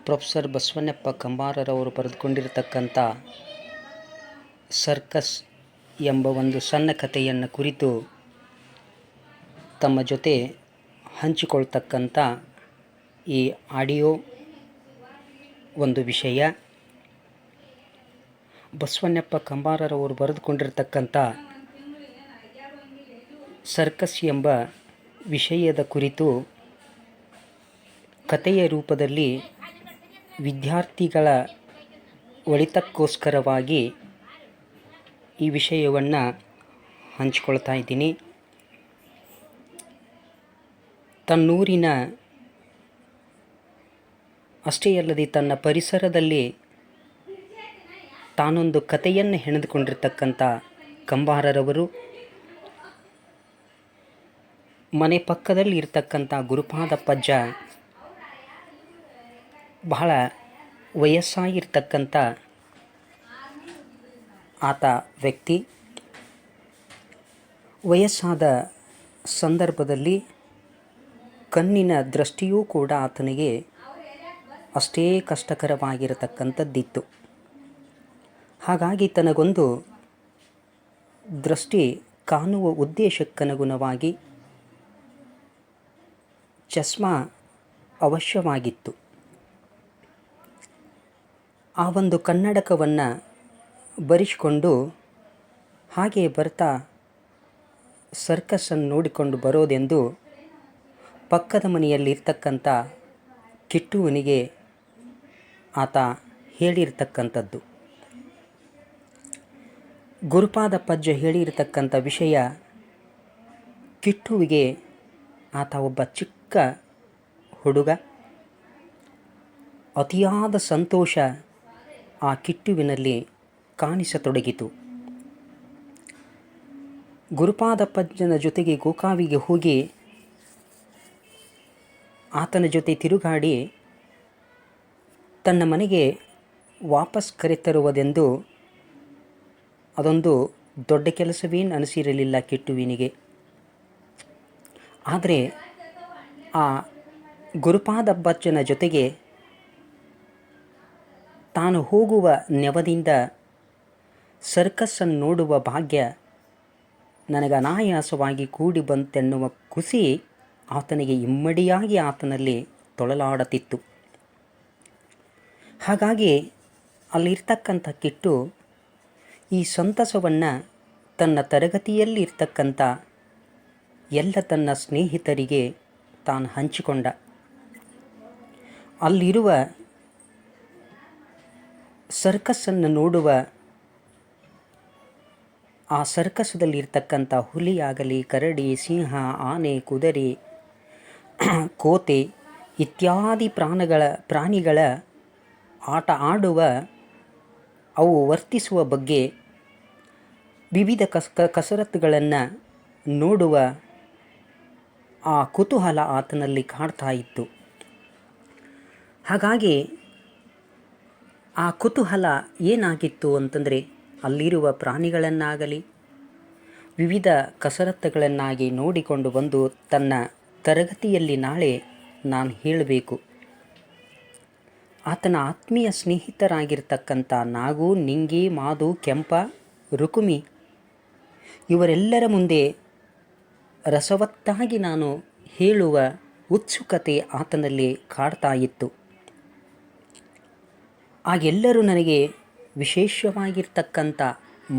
Professor Basavannappa ಕಂಬಾರರವರು ಬರೆದುಕೊಂಡಿರತಕ್ಕಂಥ circus ಎಂಬ ಒಂದು ಸಣ್ಣ ಕಥೆಯನ್ನು ಕುರಿತು ತಮ್ಮ ಜೊತೆ ಹಂಚಿಕೊಳ್ತಕ್ಕಂಥ ಈ ಆಡಿಯೋ ಒಂದು ವಿಷಯ. ಬಸವಣ್ಣಪ್ಪ ಕಂಬಾರರವರು ಬರೆದುಕೊಂಡಿರತಕ್ಕಂಥ ಸರ್ಕಸ್ ಎಂಬ ವಿಷಯದ ಕುರಿತು ಕಥೆಯ ರೂಪದಲ್ಲಿ ವಿದ್ಯಾರ್ಥಿಗಳ ಒಳಿತಕ್ಕೋಸ್ಕರವಾಗಿ ಈ ವಿಷಯವನ್ನು ಹಂಚಿಕೊಳ್ತಾ ಇದ್ದೀನಿ. ತನ್ನೂರಿನ ಅಷ್ಟೇ ಅಲ್ಲದೆ ತನ್ನ ಪರಿಸರದಲ್ಲಿ ತಾನೊಂದು ಕಥೆಯನ್ನು ಹೆಣೆದುಕೊಂಡಿರ್ತಕ್ಕಂಥ ಕಂಬಾರರವರು ಮನೆ ಪಕ್ಕದಲ್ಲಿ ಇರ್ತಕ್ಕಂಥ ಗುರುಪಾದಪ್ಪಜ್ಜ ಬಹಳ ವಯಸ್ಸಾಗಿರ್ತಕ್ಕಂಥ ಆತ ವ್ಯಕ್ತಿ. ವಯಸ್ಸಾದ ಸಂದರ್ಭದಲ್ಲಿ ಕಣ್ಣಿನ ದೃಷ್ಟಿಯೂ ಕೂಡ ಆತನಿಗೆ ಅಷ್ಟೇ ಕಷ್ಟಕರವಾಗಿರತಕ್ಕಂಥದ್ದಿತ್ತು. ಹಾಗಾಗಿ ತನಗೊಂದು ದೃಷ್ಟಿ ಕಾಣುವ ಉದ್ದೇಶಕ್ಕನುಗುಣವಾಗಿ ಚಸ್ಮಾ ಅವಶ್ಯವಾಗಿತ್ತು. ಆ ಒಂದು ಕನ್ನಡಕವನ್ನು ಬರೆಸಿಕೊಂಡು ಹಾಗೆ ಬರ್ತಾ ಸರ್ಕಸ್ಸನ್ನು ನೋಡಿಕೊಂಡು ಬರೋದೆಂದು ಪಕ್ಕದ ಮನೆಯಲ್ಲಿರ್ತಕ್ಕಂಥ ಕಿಟ್ಟುವನಿಗೆ ಆತ ಹೇಳಿರ್ತಕ್ಕಂಥದ್ದು. ಗುರುಪಾದಪ್ಪಜ್ಜ ಹೇಳಿರ್ತಕ್ಕಂಥ ವಿಷಯ ಕಿಟ್ಟುವಿಗೆ ಆತ ಒಬ್ಬ ಚಿಕ್ಕ ಹುಡುಗ. ಅತಿಯಾದ ಸಂತೋಷ ಆ ಕಿಟ್ಟುವಿನಲ್ಲಿ ಕಾಣಿಸತೊಡಗಿತು. ಗುರುಪಾದಪ್ಪಜ್ಜನ ಜೊತೆಗೆ ಗೋಕಾವಿಗೆ ಹೋಗಿ ಆತನ ಜೊತೆ ತಿರುಗಾಡಿ ತನ್ನ ಮನೆಗೆ ವಾಪಸ್ ಕರೆತರುವುದೆಂದು ಅದೊಂದು ದೊಡ್ಡ ಕೆಲಸವೇನು ಅನಿಸಿರಲಿಲ್ಲ ಕಿಟ್ಟುವಿನಿಗೆ. ಆದರೆ ಆ ಗುರುಪಾದಪ್ಪಜ್ಜನ ಜೊತೆಗೆ ತಾನು ಹೋಗುವ ನೆವದಿಂದ ಸರ್ಕಸ್ಸನ್ನು ನೋಡುವ ಭಾಗ್ಯ ನನಗೆ ಅನಾಯಾಸವಾಗಿ ಕೂಡಿ ಬಂತೆನ್ನುವ ಖುಷಿ ಆತನಿಗೆ ಇಮ್ಮಡಿಯಾಗಿ ಆತನಲ್ಲಿ ತೊಳಲಾಡುತ್ತಿತ್ತು. ಹಾಗಾಗಿ ಅಲ್ಲಿರ್ತಕ್ಕಂಥ ಕಿಟ್ಟು ಈ ಸಂತಸವನ್ನು ತನ್ನ ತರಗತಿಯಲ್ಲಿ ಇರ್ತಕ್ಕಂಥ ಎಲ್ಲ ತನ್ನ ಸ್ನೇಹಿತರಿಗೆ ತಾನು ಹಂಚಿಕೊಂಡ. ಅಲ್ಲಿರುವ ಸರ್ಕಸ್ಸನ್ನು ನೋಡುವ ಆ ಸರ್ಕಸ್ದಲ್ಲಿರ್ತಕ್ಕಂಥ ಹುಲಿಯಾಗಲಿ, ಕರಡಿ, ಸಿಂಹ, ಆನೆ, ಕುದುರೆ, ಕೋತೆ ಇತ್ಯಾದಿ ಪ್ರಾಣಿಗಳ ಆಟ ಆಡುವ, ಅವು ವರ್ತಿಸುವ ಬಗ್ಗೆ ವಿವಿಧ ಕಸರತ್ತುಗಳನ್ನು ನೋಡುವ ಆ ಕುತೂಹಲ ಆತನಲ್ಲಿ ಕಾಡ್ತಾ ಇತ್ತು. ಹಾಗಾಗಿ ಆ ಕುತೂಹಲ ಏನಾಗಿತ್ತು ಅಂತಂದರೆ ಅಲ್ಲಿರುವ ಪ್ರಾಣಿಗಳನ್ನಾಗಲಿ ವಿವಿಧ ಕಸರತ್ತುಗಳನ್ನಾಗಿ ನೋಡಿಕೊಂಡು ಬಂದು ತನ್ನ ತರಗತಿಯಲ್ಲಿ ನಾಳೆ ನಾನು ಹೇಳಬೇಕು. ಆತನ ಆತ್ಮೀಯ ಸ್ನೇಹಿತರಾಗಿರ್ತಕ್ಕಂಥ ನಾಗು, ನಿಂಗಿ, ಮಾದು, ಕೆಂಪ, ರುಕುಮಿ ಇವರೆಲ್ಲರ ಮುಂದೆ ರಸವತ್ತಾಗಿ ನಾನು ಹೇಳುವ ಉತ್ಸುಕತೆ ಆತನಲ್ಲಿ ಕಾಡ್ತಾ ಇತ್ತು. ಆಗೆಲ್ಲರೂ ನನಗೆ ವಿಶೇಷವಾಗಿರ್ತಕ್ಕಂಥ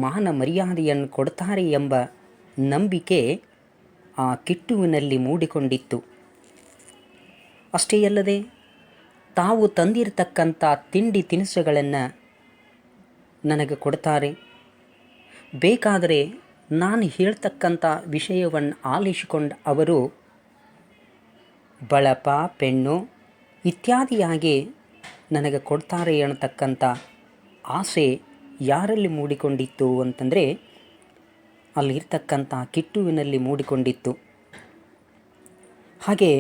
ಮಾನ ಮರ್ಯಾದೆಯನ್ನು ಕೊಡ್ತಾರೆ ಎಂಬ ನಂಬಿಕೆ ಆ ಕಿಟ್ಟುವಿನಲ್ಲಿ ಮೂಡಿಕೊಂಡಿತ್ತು. ಅಷ್ಟೇ ಅಲ್ಲದೆ ತಾವು ತಂದಿರತಕ್ಕಂಥ ತಿಂಡಿ ತಿನಿಸುಗಳನ್ನು ನನಗೆ ಕೊಡ್ತಾರೆ. ಬೇಕಾದರೆ ನಾನು ಹೇಳ್ತಕ್ಕಂಥ ವಿಷಯವನ್ನು ಆಲಿಸಿಕೊಂಡು ಅವರು ಬಳಪ, ಪೆನ್ನು ಇತ್ಯಾದಿಯಾಗಿ ನನಗೆ ಕೊಡ್ತಾರೆ ಅನ್ನತಕ್ಕಂಥ ಆಸೆ ಯಾರಲ್ಲಿ ಮೂಡಿಕೊಂಡಿತ್ತು ಅಂತಂದರೆ ಅಲ್ಲಿರ್ತಕ್ಕಂಥ ಕಿಟ್ಟುವಿನಲ್ಲಿ ಮೂಡಿಕೊಂಡಿತ್ತು. ಹಾಗೆ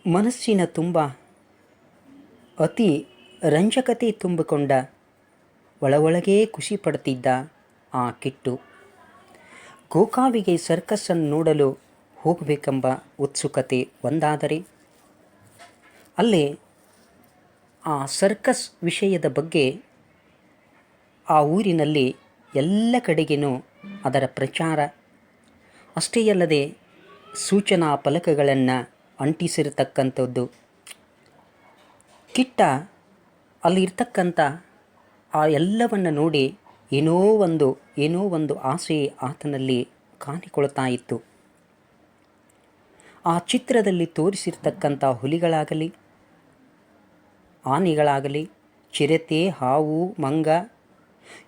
ಮನಸ್ಸಿನ ತುಂಬ ಅತಿ ರಂಜಕತೆ ತುಂಬಿಕೊಂಡ ಒಳಗೆ ಖುಷಿ ಪಡ್ತಿದ್ದ ಆ ಕಿಟ್ಟು ಗೋಕಾವಿಗೆ ಸರ್ಕಸ್ಸನ್ನು ನೋಡಲು ಹೋಗಬೇಕೆಂಬ ಉತ್ಸುಕತೆ ಒಂದಾದರೆ, ಅಲ್ಲಿ ಆ ಸರ್ಕಸ್ ವಿಷಯದ ಬಗ್ಗೆ ಆ ಊರಿನಲ್ಲಿ ಎಲ್ಲ ಕಡೆಗೇನೂ ಅದರ ಪ್ರಚಾರ, ಅಷ್ಟೇ ಅಲ್ಲದೆ ಸೂಚನಾ ಫಲಕಗಳನ್ನು ಅಂಟಿಸಿರತಕ್ಕಂಥದ್ದು. ಕಿಟ್ಟ ಅಲ್ಲಿರ್ತಕ್ಕಂಥ ಆ ಎಲ್ಲವನ್ನು ನೋಡಿ ಏನೋ ಒಂದು ಆಸೆ ಆತನಲ್ಲಿ ಕಾಣಿಕೊಳ್ತಾ ಇತ್ತು. ಆ ಚಿತ್ರದಲ್ಲಿ ತೋರಿಸಿರ್ತಕ್ಕಂಥ ಹುಲಿಗಳಾಗಲಿ, ಆನೆಗಳಾಗಲಿ, ಚಿರತೆ, ಹಾವು, ಮಂಗ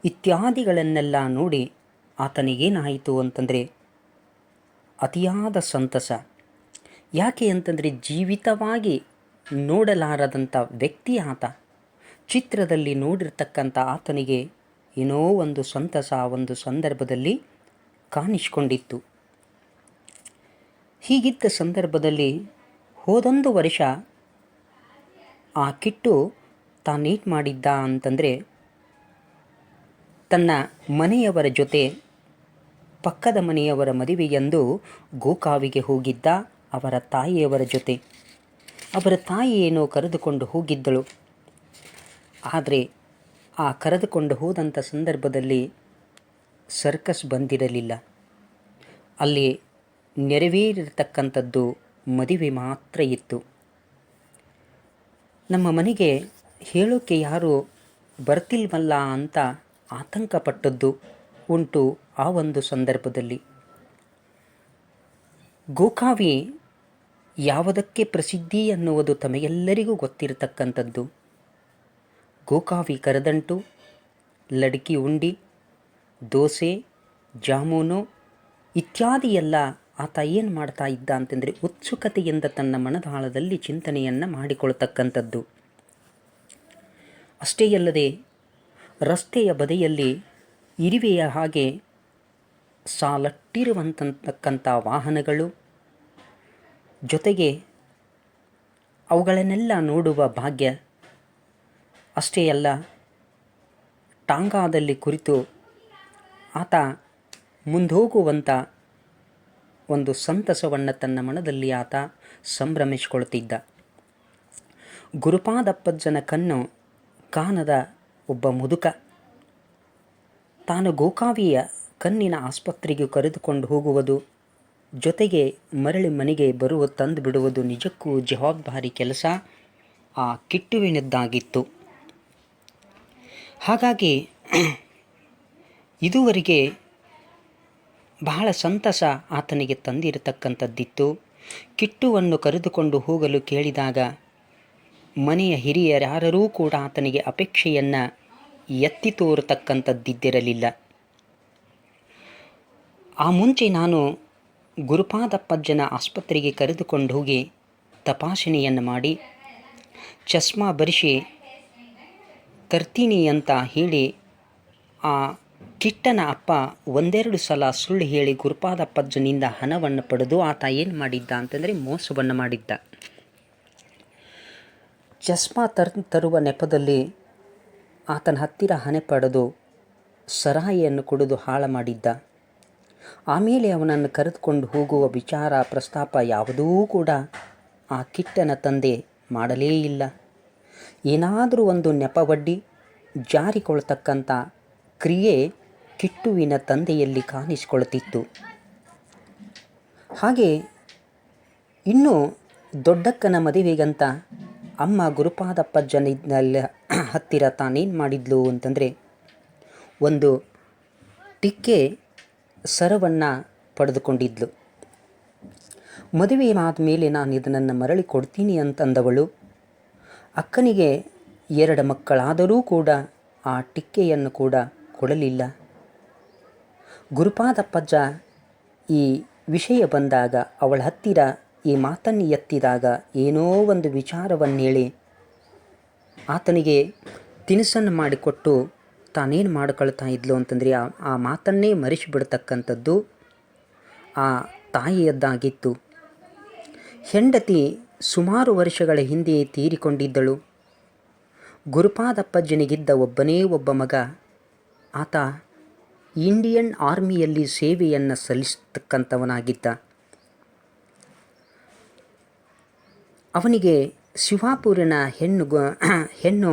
ಇತ್ಯಾದಿಗಳನ್ನೆಲ್ಲ ನೋಡಿ ಆತನಿಗೇನಾಯಿತು ಅಂತಂದರೆ ಅತಿಯಾದ ಸಂತಸ. ಯಾಕೆ ಅಂತಂದರೆ ಜೀವಿತವಾಗಿ ನೋಡಲಾರದಂಥ ವ್ಯಕ್ತಿ ಆತ. ಚಿತ್ರದಲ್ಲಿ ನೋಡಿರ್ತಕ್ಕಂಥ ಆತನಿಗೆ ಏನೋ ಒಂದು ಸಂತಸ ಒಂದು ಸಂದರ್ಭದಲ್ಲಿ ಕಾಣಿಸಿಕೊಂಡಿತ್ತು. ಹೀಗಿದ್ದ ಸಂದರ್ಭದಲ್ಲಿ ಹೋದೊಂದು ವರ್ಷ ಆ ಕಿಟ್ಟು ತಾನೇನು ಮಾಡಿದ್ದ ಅಂತಂದರೆ ತನ್ನ ಮನೆಯವರ ಜೊತೆ ಪಕ್ಕದ ಮನೆಯವರ ಮದುವೆಯೆಂದು ಗೋಕಾವಿಗೆ ಹೋಗಿದ್ದ ಅವರ ತಾಯಿಯವರ ಜೊತೆ. ಅವರ ತಾಯಿ ಏನೋ ಕರೆದುಕೊಂಡು ಹೋಗಿದ್ದಳು. ಆದರೆ ಆ ಕರೆದುಕೊಂಡು ಹೋದಂಥ ಸಂದರ್ಭದಲ್ಲಿ ಸರ್ಕಸ್ ಬಂದಿರಲಿಲ್ಲ. ಅಲ್ಲಿ ನೆರವೇರಿರ್ತಕ್ಕಂಥದ್ದು ಮದುವೆ ಮಾತ್ರ ಇತ್ತು. ನಮ್ಮ ಮನೆಗೆ ಹೇಳೋಕ್ಕೆ ಯಾರು ಬರ್ತಿಲ್ವಲ್ಲ ಅಂತ ಆತಂಕಪಟ್ಟದ್ದು ಉಂಟು. ಆ ಒಂದು ಸಂದರ್ಭದಲ್ಲಿ ಗೋಕಾವಿ ಯಾವುದಕ್ಕೆ ಪ್ರಸಿದ್ಧಿ ಅನ್ನುವುದು ತಮಗೆಲ್ಲರಿಗೂ ಗೊತ್ತಿರತಕ್ಕಂಥದ್ದು. ಗೋಕಾವಿ ಕರದಂಟು, ಲಡ್ಕಿ ಉಂಡಿ, ದೋಸೆ, ಜಾಮೂನು ಇತ್ಯಾದಿ ಎಲ್ಲ ಆತ ಏನು ಮಾಡ್ತಾ ಇದ್ದ ಅಂತಂದರೆ ಉತ್ಸುಕತೆಯಿಂದ ತನ್ನ ಮನದಾಳದಲ್ಲಿ ಚಿಂತನೆಯನ್ನು ಮಾಡಿಕೊಳ್ತಕ್ಕಂಥದ್ದು. ಅಷ್ಟೇ ಅಲ್ಲದೆ ರಸ್ತೆಯ ಬದಿಯಲ್ಲಿ ಇರುವೆಯ ಹಾಗೆ ಸಾಲಟ್ಟಿರುವಂತಕ್ಕಂಥ ವಾಹನಗಳು, ಜೊತೆಗೆ ಅವುಗಳನ್ನೆಲ್ಲ ನೋಡುವ ಭಾಗ್ಯ, ಅಷ್ಟೇ ಅಲ್ಲ ಟಾಂಗಾದಲ್ಲಿ ಕುರಿತು ಆತ ಮುಂದೋಗುವಂಥ ಒಂದು ಸಂತಸವನ್ನು ತನ್ನ ಮನದಲ್ಲಿ ಆತ ಸಂಭ್ರಮಿಸಿಕೊಳ್ತಿದ್ದ. ಗುರುಪಾದಪ್ಪಜ್ಜನ ಕಣ್ಣು ಕಾಣದ ಒಬ್ಬ ಮುದುಕ ತಾನು ಗೋಕಾವಿಯ ಕಣ್ಣಿನ ಆಸ್ಪತ್ರೆಗೆ ಕರೆದುಕೊಂಡು ಹೋಗುವುದು, ಜೊತೆಗೆ ಮರಳಿ ಮನೆಗೆ ಬರುವ ತಂದು ಬಿಡುವುದು ನಿಜಕ್ಕೂ ಜವಾಬ್ದಾರಿ ಕೆಲಸ ಆ ಕಿಟ್ಟುವಿನದ್ದಾಗಿತ್ತು. ಹಾಗಾಗಿ ಇದುವರೆಗೆ ಬಹಳ ಸಂತಸ ಆತನಿಗೆ ತಂದಿರತಕ್ಕಂಥದ್ದಿತ್ತು. ಕಿಟ್ಟುವನ್ನು ಕರೆದುಕೊಂಡು ಹೋಗಲು ಕೇಳಿದಾಗ ಮನೆಯ ಹಿರಿಯರ್ಯಾರೂ ಕೂಡ ಆತನಿಗೆ ಅಪೇಕ್ಷೆಯನ್ನು ಎತ್ತಿ ತೋರತಕ್ಕಂಥದ್ದಿದ್ದಿರಲಿಲ್ಲ. ಆ ಮುಂಚೆ ನಾನು ಗುರುಪಾದಪ್ಪಜ್ಜನ ಆಸ್ಪತ್ರೆಗೆ ಕರೆದುಕೊಂಡು ಹೋಗಿ ತಪಾಸಣೆಯನ್ನು ಮಾಡಿ ಚಸ್ಮಾ ಬರೆಸಿ ತರ್ತೀನಿ ಅಂತ ಹೇಳಿ ಆ ಕಿಟ್ಟನ ಅಪ್ಪ ಒಂದೆರಡು ಸಲ ಸುಳ್ಳು ಹೇಳಿ ಗುರುಪಾದಪ್ಪಜ್ಜನಿಂದ ಹಣವನ್ನು ಪಡೆದು ಆತ ಏನು ಮಾಡಿದ್ದ ಅಂತಂದರೆ ಮೋಸವನ್ನು ಮಾಡಿದ್ದ. ಚಸ್ಮಾ ತರುವ ನೆಪದಲ್ಲಿ ಆತನ ಹತ್ತಿರ ಹಣೆ ಪಡೆದು ಸರಾಯಿಯನ್ನು ಕುಡಿದು ಹಾಳು ಮಾಡಿದ್ದ. ಆಮೇಲೆ ಅವನನ್ನು ಕರೆದುಕೊಂಡು ಹೋಗುವ ವಿಚಾರ ಪ್ರಸ್ತಾಪ ಯಾವುದೂ ಕೂಡ ಆ ಕಿಟ್ಟನ ತಂದೆ ಮಾಡಲೇ ಇಲ್ಲ. ಏನಾದರೂ ಒಂದು ನೆಪವಡ್ಡಿ ಜಾರಿಕೊಳ್ತಕ್ಕಂಥ ಕ್ರಿಯೆ ಕಿಟ್ಟುವಿನ ತಂದೆಯಲ್ಲಿ ಕಾಣಿಸಿಕೊಳ್ತಿತ್ತು. ಹಾಗೆ ಇನ್ನು ದೊಡ್ಡಕ್ಕನ ಮದುವೆಗಂತ ಅಮ್ಮ ಗುರುಪಾದಪ್ಪಜ್ಜನಿಂದಲ್ಲ ಹತ್ತಿರ ತಾನೇನು ಮಾಡಿದ್ಲು ಅಂತಂದರೆ ಒಂದು ಟಿಕ್ಕೆ ಸರವನ್ನು ಪಡೆದುಕೊಂಡಿದ್ಲು. ಮದುವೆ ಆದಮೇಲೆ ನಾನು ಇದನ್ನು ಮರಳಿ ಕೊಡ್ತೀನಿ ಅಂತಂದವಳು. ಅಕ್ಕನಿಗೆ 2 ಮಕ್ಕಳಾದರೂ ಕೂಡ ಆ ಟಿಕ್ಕೆಯನ್ನು ಕೂಡ ಕೊಡಲಿಲ್ಲ. ಗುರುಪಾದಪ್ಪಜ್ಜ ಈ ವಿಷಯ ಬಂದಾಗ ಅವಳ ಹತ್ತಿರ ಈ ಮಾತನ್ನು ಎತ್ತಿದಾಗ ಏನೋ ಒಂದು ವಿಚಾರವನ್ನೇಳಿ ಆತನಿಗೆ ತಿನಿಸನ್ನು ಮಾಡಿಕೊಟ್ಟು ತಾನೇನು ಮಾಡಿಕೊಳ್ತಾ ಇದ್ಲು ಅಂತಂದರೆ ಆ ಮಾತನ್ನೇ ಮರೆಸಿಬಿಡ್ತಕ್ಕಂಥದ್ದು ಆ ತಾಯಿಯದ್ದಾಗಿತ್ತು. ಹೆಂಡತಿ ಸುಮಾರು ವರ್ಷಗಳ ಹಿಂದೆ ತೀರಿಕೊಂಡಿದ್ದಳು. ಗುರುಪಾದಪ್ಪಜ್ಜನಿಗಿದ್ದ ಒಬ್ಬನೇ ಒಬ್ಬ ಮಗ. ಆತ ಇಂಡಿಯನ್ ಆರ್ಮಿಯಲ್ಲಿ ಸೇವೆಯನ್ನು ಸಲ್ಲಿಸತಕ್ಕಂಥವನಾಗಿದ್ದ. ಅವನಿಗೆ ಶಿವಾಪುರಿನ ಹೆಣ್ಣು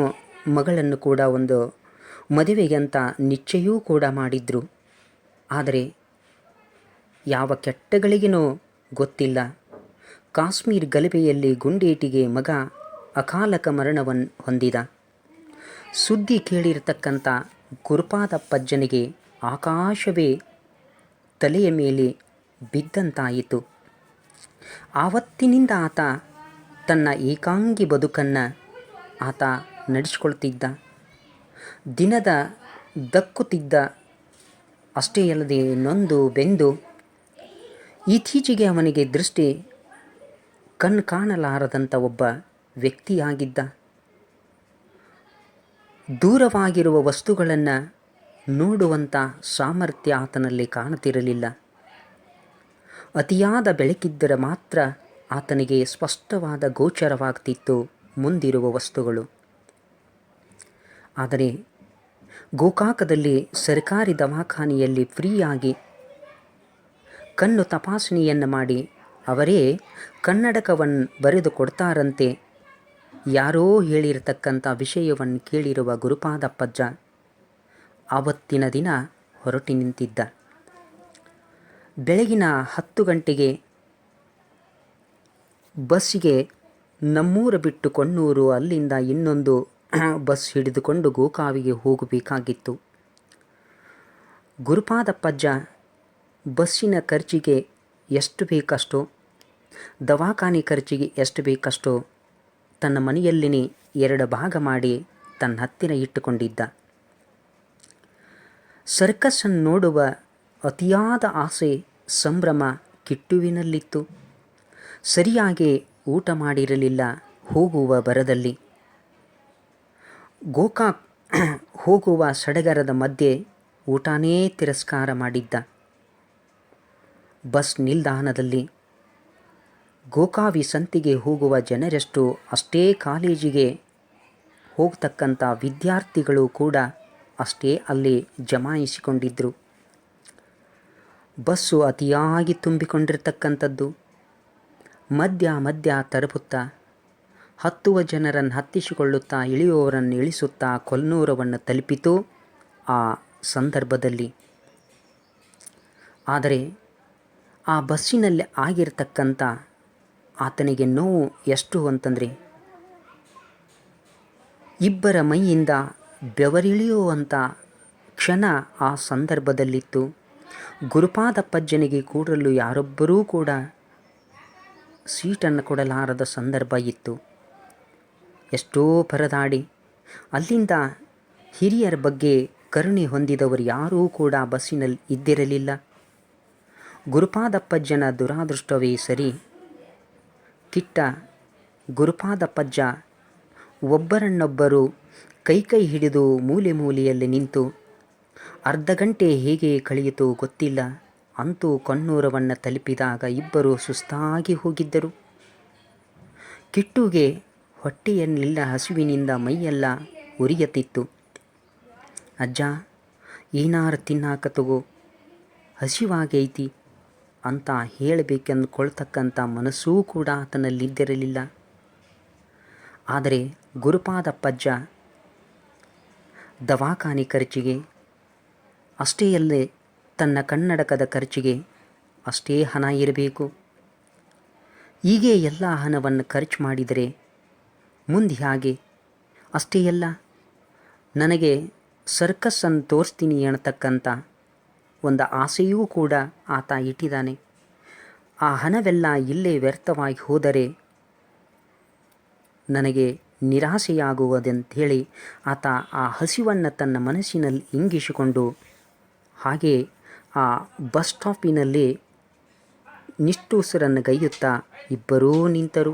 ಮಗಳನ್ನು ಕೂಡ ಒಂದು ಮದುವೆಗೆ ಅಂತ ನಿಶ್ಚಯವೂ ಕೂಡ ಮಾಡಿದ್ರು. ಆದರೆ ಯಾವ ಕೆಟ್ಟಗಳಿಗೇನೋ ಗೊತ್ತಿಲ್ಲ, ಕಾಶ್ಮೀರ್ ಗಲಭೆಯಲ್ಲಿ ಗುಂಡೇಟಿಗೆ ಮಗ ಅಕಾಲಕ ಮರಣವನ್ನು ಹೊಂದಿದ. ಸುದ್ದಿ ಕೇಳಿರತಕ್ಕಂಥ ಗುರುಪಾದಪ್ಪಜ್ಜನಿಗೆ ಆಕಾಶವೇ ತಲೆಯ ಮೇಲೆ ಬಿದ್ದಂತಾಯಿತು. ಆವತ್ತಿನಿಂದ ಆತ ತನ್ನ ಏಕಾಂಗಿ ಬದುಕನ್ನು ಆತ ನಡೆಸ್ಕೊಳ್ತಿದ್ದ. ದಿನದ ದಕ್ಕುತ್ತಿದ್ದ. ಅಷ್ಟೇ ಅಲ್ಲದೆ ನೊಂದು ಬೆಂದು ಇತ್ತೀಚೆಗೆ ಅವನಿಗೆ ದೃಷ್ಟಿ ಕಣ್ಣು ಕಾಣಲಾರದಂಥ ಒಬ್ಬ ವ್ಯಕ್ತಿಯಾಗಿದ್ದ. ದೂರವಾಗಿರುವ ವಸ್ತುಗಳನ್ನು ನೋಡುವಂಥ ಸಾಮರ್ಥ್ಯ ಆತನಲ್ಲಿ ಕಾಣುತ್ತಿರಲಿಲ್ಲ. ಅತಿಯಾದ ಬೆಳಕಿದ್ದರೆ ಮಾತ್ರ ಆತನಿಗೆ ಸ್ಪಷ್ಟವಾದ ಗೋಚರವಾಗ್ತಿತ್ತು ಮುಂದಿರುವ ವಸ್ತುಗಳು. ಆದರೆ ಗೋಕಾಕದಲ್ಲಿ ಸರ್ಕಾರಿ ದವಾಖಾನೆಯಲ್ಲಿ ಫ್ರೀಯಾಗಿ ಕಣ್ಣು ತಪಾಸಣೆಯನ್ನು ಮಾಡಿ ಅವರೇ ಕನ್ನಡಕವನ್ನು ಬರೆದು ಕೊಡ್ತಾರಂತೆ. ಯಾರೋ ಹೇಳಿರತಕ್ಕಂಥ ವಿಷಯವನ್ನು ಕೇಳಿರುವ ಗುರುಪಾದಪ್ಪಜ್ಜ ಆವತ್ತಿನ ದಿನ ಹೊರಟು ನಿಂತಿದ್ದ. ಬೆಳಗಿನ 10 ಗಂಟೆಗೆ ಬಸ್ಸಿಗೆ ನಮ್ಮೂರು ಬಿಟ್ಟು ಕೊಣ್ಣೂರು, ಅಲ್ಲಿಂದ ಇನ್ನೊಂದು ಬಸ್ ಹಿಡಿದುಕೊಂಡು ಗೋಕಾವಿಗೆ ಹೋಗಬೇಕಾಗಿತ್ತು. ಗುರುಪಾದಪ್ಪಜ್ಜ ಬಸ್ಸಿನ ಖರ್ಚಿಗೆ ಎಷ್ಟು ಬೇಕಷ್ಟೋ, ದವಾಖಾನೆ ಖರ್ಚಿಗೆ ಎಷ್ಟು ಬೇಕಷ್ಟೋ ತನ್ನ ಮನೆಯಲ್ಲಿನೇ 2 ಭಾಗ ಮಾಡಿ ತನ್ನ ಹತ್ತಿರ ಇಟ್ಟುಕೊಂಡಿದ್ದ. ಸರ್ಕಸ್ಸನ್ನು ನೋಡುವ ಅತಿಯಾದ ಆಸೆ ಸಂಭ್ರಮ ಕಿಟ್ಟುವಿನಲ್ಲಿತ್ತು. ಸರಿಯಾಗಿ ಊಟ ಮಾಡಿರಲಿಲ್ಲ ಹೋಗುವ ಬರದಲ್ಲಿ. ಗೋಕಾಕ್ ಹೋಗುವ ಸಡಗರದ ಮಧ್ಯೆ ಊಟನೇ ತಿರಸ್ಕಾರ ಮಾಡಿದ್ದ. ಬಸ್ ನಿಲ್ದಾಣದಲ್ಲಿ ಗೋಕಾವಿ ಸಂತಿಗೆ ಹೋಗುವ ಜನರಷ್ಟು ಅಷ್ಟೇ, ಕಾಲೇಜಿಗೆ ಹೋಗ್ತಕ್ಕಂಥ ವಿದ್ಯಾರ್ಥಿಗಳು ಕೂಡ ಅಷ್ಟೇ ಅಲ್ಲಿ ಜಮಾಯಿಸಿಕೊಂಡಿದ್ದರು. ಬಸ್ಸು ಅತಿಯಾಗಿ ತುಂಬಿಕೊಂಡಿರ್ತಕ್ಕಂಥದ್ದು. ಮಧ್ಯ ತರಪುತ್ತಾ ಹತ್ತುವ ಜನರನ್ನು ಹತ್ತಿಸಿಕೊಳ್ಳುತ್ತಾ ಇಳಿಯುವವರನ್ನು ಇಳಿಸುತ್ತಾ ಕೊಲ್ನೂರವನ್ನು ತಲುಪಿತು ಆ ಸಂದರ್ಭದಲ್ಲಿ. ಆದರೆ ಆ ಬಸ್ಸಿನಲ್ಲಿ ಆಗಿರ್ತಕ್ಕಂಥ ಆತನಿಗೆ ನೋವು ಎಷ್ಟು ಅಂತಂದರೆ, ಇಬ್ಬರ ಮೈಯಿಂದ ಬೆವರಿಳಿಯುವಂಥ ಕ್ಷಣ ಆ ಸಂದರ್ಭದಲ್ಲಿತ್ತು. ಗುರುಪಾದಪ್ಪಜ್ಜನಿಗೆ ಕೂಡಲು ಯಾರೊಬ್ಬರೂ ಕೂಡ ಸೀಟನ್ನು ಕೊಡಲಾರದ ಸಂದರ್ಭ ಇತ್ತು. ಎಷ್ಟೋ ಪರದಾಡಿ ಅಲ್ಲಿಂದ ಹಿರಿಯರ ಬಗ್ಗೆ ಕರುಣೆ ಹೊಂದಿದವರು ಯಾರೂ ಕೂಡ ಬಸ್ಸಿನಲ್ಲಿ ಇದ್ದಿರಲಿಲ್ಲ. ಗುರುಪಾದಪ್ಪಜ್ಜನ ದುರಾದೃಷ್ಟವೇ ಸರಿ, ಕಿಟ್ಟ ಗುರುಪಾದಪ್ಪಜ್ಜ ಒಬ್ಬರನ್ನೊಬ್ಬರು ಕೈ ಹಿಡಿದು ಮೂಲೆಯಲ್ಲಿ ನಿಂತು ಅರ್ಧ ಗಂಟೆ ಹೇಗೆ ಕಳೆಯಿತು ಗೊತ್ತಿಲ್ಲ. ಅಂತೂ ಕೊಣ್ಣೂರವನ್ನು ತಲುಪಿದಾಗ ಇಬ್ಬರು ಸುಸ್ತಾಗಿ ಹೋಗಿದ್ದರು. ಕಿಟ್ಟುಗೆ ಹೊಟ್ಟೆಯನ್ನೆಲ್ಲ ಹಸಿವಿನಿಂದ ಮೈಯೆಲ್ಲ ಉರಿಯತ್ತಿತ್ತು. ಅಜ್ಜ, ಏನಾರು ತಿನ್ನಾಕ ತಗೋ, ಹಸಿವಾಗೈತಿ ಅಂತ ಹೇಳಬೇಕೆಂದುಕೊಳ್ತಕ್ಕಂಥ ಮನಸ್ಸೂ ಕೂಡ ಆತನಲ್ಲಿದ್ದಿರಲಿಲ್ಲ. ಆದರೆ ಗುರುಪಾದಪ್ಪಜ್ಜ ದವಾಖಾನೆ ಖರ್ಚಿಗೆ ಅಷ್ಟೇ ಅಲ್ಲದೆ ತನ್ನ ಕನ್ನಡಕದ ಖರ್ಚಿಗೆ ಅಷ್ಟೇ ಹಣ ಇರಬೇಕು. ಹೀಗೆ ಎಲ್ಲ ಹಣವನ್ನು ಖರ್ಚು ಮಾಡಿದರೆ ಮುಂದೆ ಹಾಗೆ. ಅಷ್ಟೇ ಅಲ್ಲ, ನನಗೆ ಸರ್ಕಸ್ಸನ್ನು ತೋರಿಸ್ತೀನಿ ಅನ್ನತಕ್ಕಂಥ ಒಂದು ಆಸೆಯೂ ಕೂಡ ಆತ ಇಟ್ಟಿದ್ದಾನೆ. ಆ ಹಣವೆಲ್ಲ ಇಲ್ಲೇ ವ್ಯರ್ಥವಾಗಿ ಹೋದರೆ ನನಗೆ ನಿರಾಸೆಯಾಗುವುದಂಥೇಳಿ ಆತ ಆ ಹಸಿವನ್ನು ತನ್ನ ಮನಸ್ಸಿನಲ್ಲಿ ಇಂಗಿಸಿಕೊಂಡು ಹಾಗೆ ಆ ಬಸ್ ಸ್ಟಾಪಿನಲ್ಲಿ ನಿಟ್ಟುಸಿರನ್ನು ಗೈಯುತ್ತಾ ಇಬ್ಬರೂ ನಿಂತರು.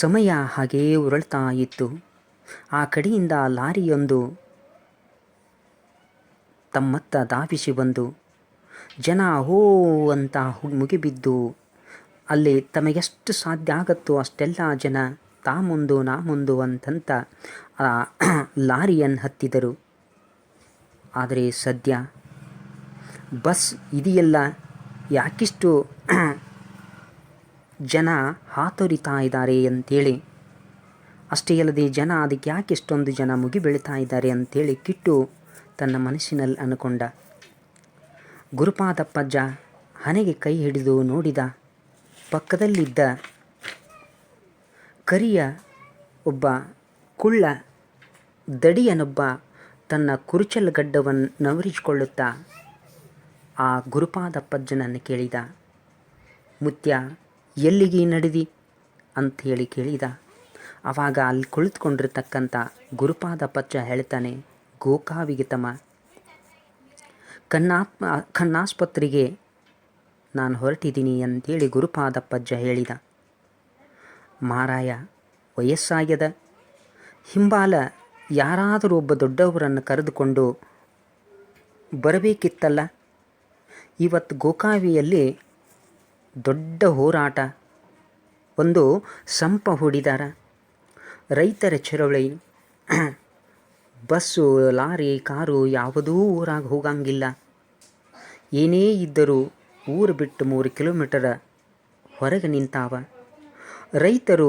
ಸಮಯ ಹಾಗೇ ಉರುಳ್ತಾ ಇತ್ತು. ಆ ಕಡೆಯಿಂದ ಲಾರಿಯೊಂದು ತಮ್ಮತ್ತ ಧಾವಿಸಿ ಬಂದು ಜನ ಹೋ ಅಂತ ಮುಗಿಬಿದ್ದು ಅಲ್ಲಿ ತಮಗೆಷ್ಟು ಸಾಧ್ಯ ಆಗುತ್ತೋ ಅಷ್ಟೆಲ್ಲ ಜನ ತಾ ಮುಂದು ನಾ ಮುಂದು ಅಂತಂತ ಆ ಲಾರಿಯನ್ನು ಹತ್ತಿದರು. ಆದರೆ ಸದ್ಯ ಬಸ್ ಇದೆಯಲ್ಲ, ಯಾಕಿಷ್ಟು ಜನ ಹಾತೊರಿತಾ ಇದ್ದಾರೆ ಅಂತೇಳಿ. ಅಷ್ಟೇ ಅಲ್ಲದೆ ಜನ ಅದಕ್ಕೆ ಯಾಕೆ ಇಷ್ಟೊಂದು ಜನ ಮುಗಿಬೀಳ್ತಾ ಇದ್ದಾರೆ ಅಂತೇಳಿ ಕಿಟ್ಟು ತನ್ನ ಮನಸ್ಸಿನಲ್ಲಿ ಅನ್ಕೊಂಡ. ಗುರುಪಾದಪ್ಪಜ್ಜ ಹಣೆಗೆ ಕೈ ಹಿಡಿದು ನೋಡಿದ. ಪಕ್ಕದಲ್ಲಿದ್ದ ಕರಿಯ ಒಬ್ಬ ಕುಳ್ಳ ದಡಿಯನೊಬ್ಬ ತನ್ನ ಕುರುಚಲ್ ಗಡ್ಡವನ್ನು ನವರಿಸಿಕೊಳ್ಳುತ್ತಾ ಆ ಗುರುಪಾದಪ್ಪಜ್ಜನನ್ನು ಕೇಳಿದ, ಮುತ್ಯ ಎಲ್ಲಿಗೆ ನಡೆದಿ ಅಂಥೇಳಿ ಕೇಳಿದ. ಆವಾಗ ಅಲ್ಲಿ ಕುಳಿತುಕೊಂಡಿರ್ತಕ್ಕಂಥ ಗುರುಪಾದಪ್ಪಜ್ಜ ಹೇಳ್ತಾನೆ, ಗೋಕಾವಿಗೆ ತಮ್ಮ ಕಣ್ಣಾಸ್ಪತ್ರೆಗೆ ನಾನು ಹೊರಟಿದ್ದೀನಿ ಅಂತೇಳಿ ಗುರುಪಾದಪ್ಪಜ್ಜ ಹೇಳಿದ. ಮಾರಾಯ, ವಯಸ್ಸಾಗ್ಯದ, ಹಿಂಬಾಲ ಯಾರಾದರೂ ಒಬ್ಬ ದೊಡ್ಡವರನ್ನು ಕರೆದುಕೊಂಡು ಬರಬೇಕಿತ್ತಲ್ಲ. ಇವತ್ತು ಗೋಕಾವಿಯಲ್ಲಿ ದೊಡ್ಡ ಹೋರಾಟ, ಒಂದು ಸಂಪ ಹೂಡಿದಾರ. ರೈತರ ಚಳವಳಿ, ಬಸ್ಸು ಲಾರಿ ಕಾರು ಯಾವುದೂ ಊರಾಗ ಹೋಗಂಗಿಲ್ಲ. ಏನೇ ಇದ್ದರೂ ಊರು ಬಿಟ್ಟು 3 ಕಿಲೋಮೀಟರ್ ಹೊರಗೆ ನಿಂತಾವ. ರೈತರು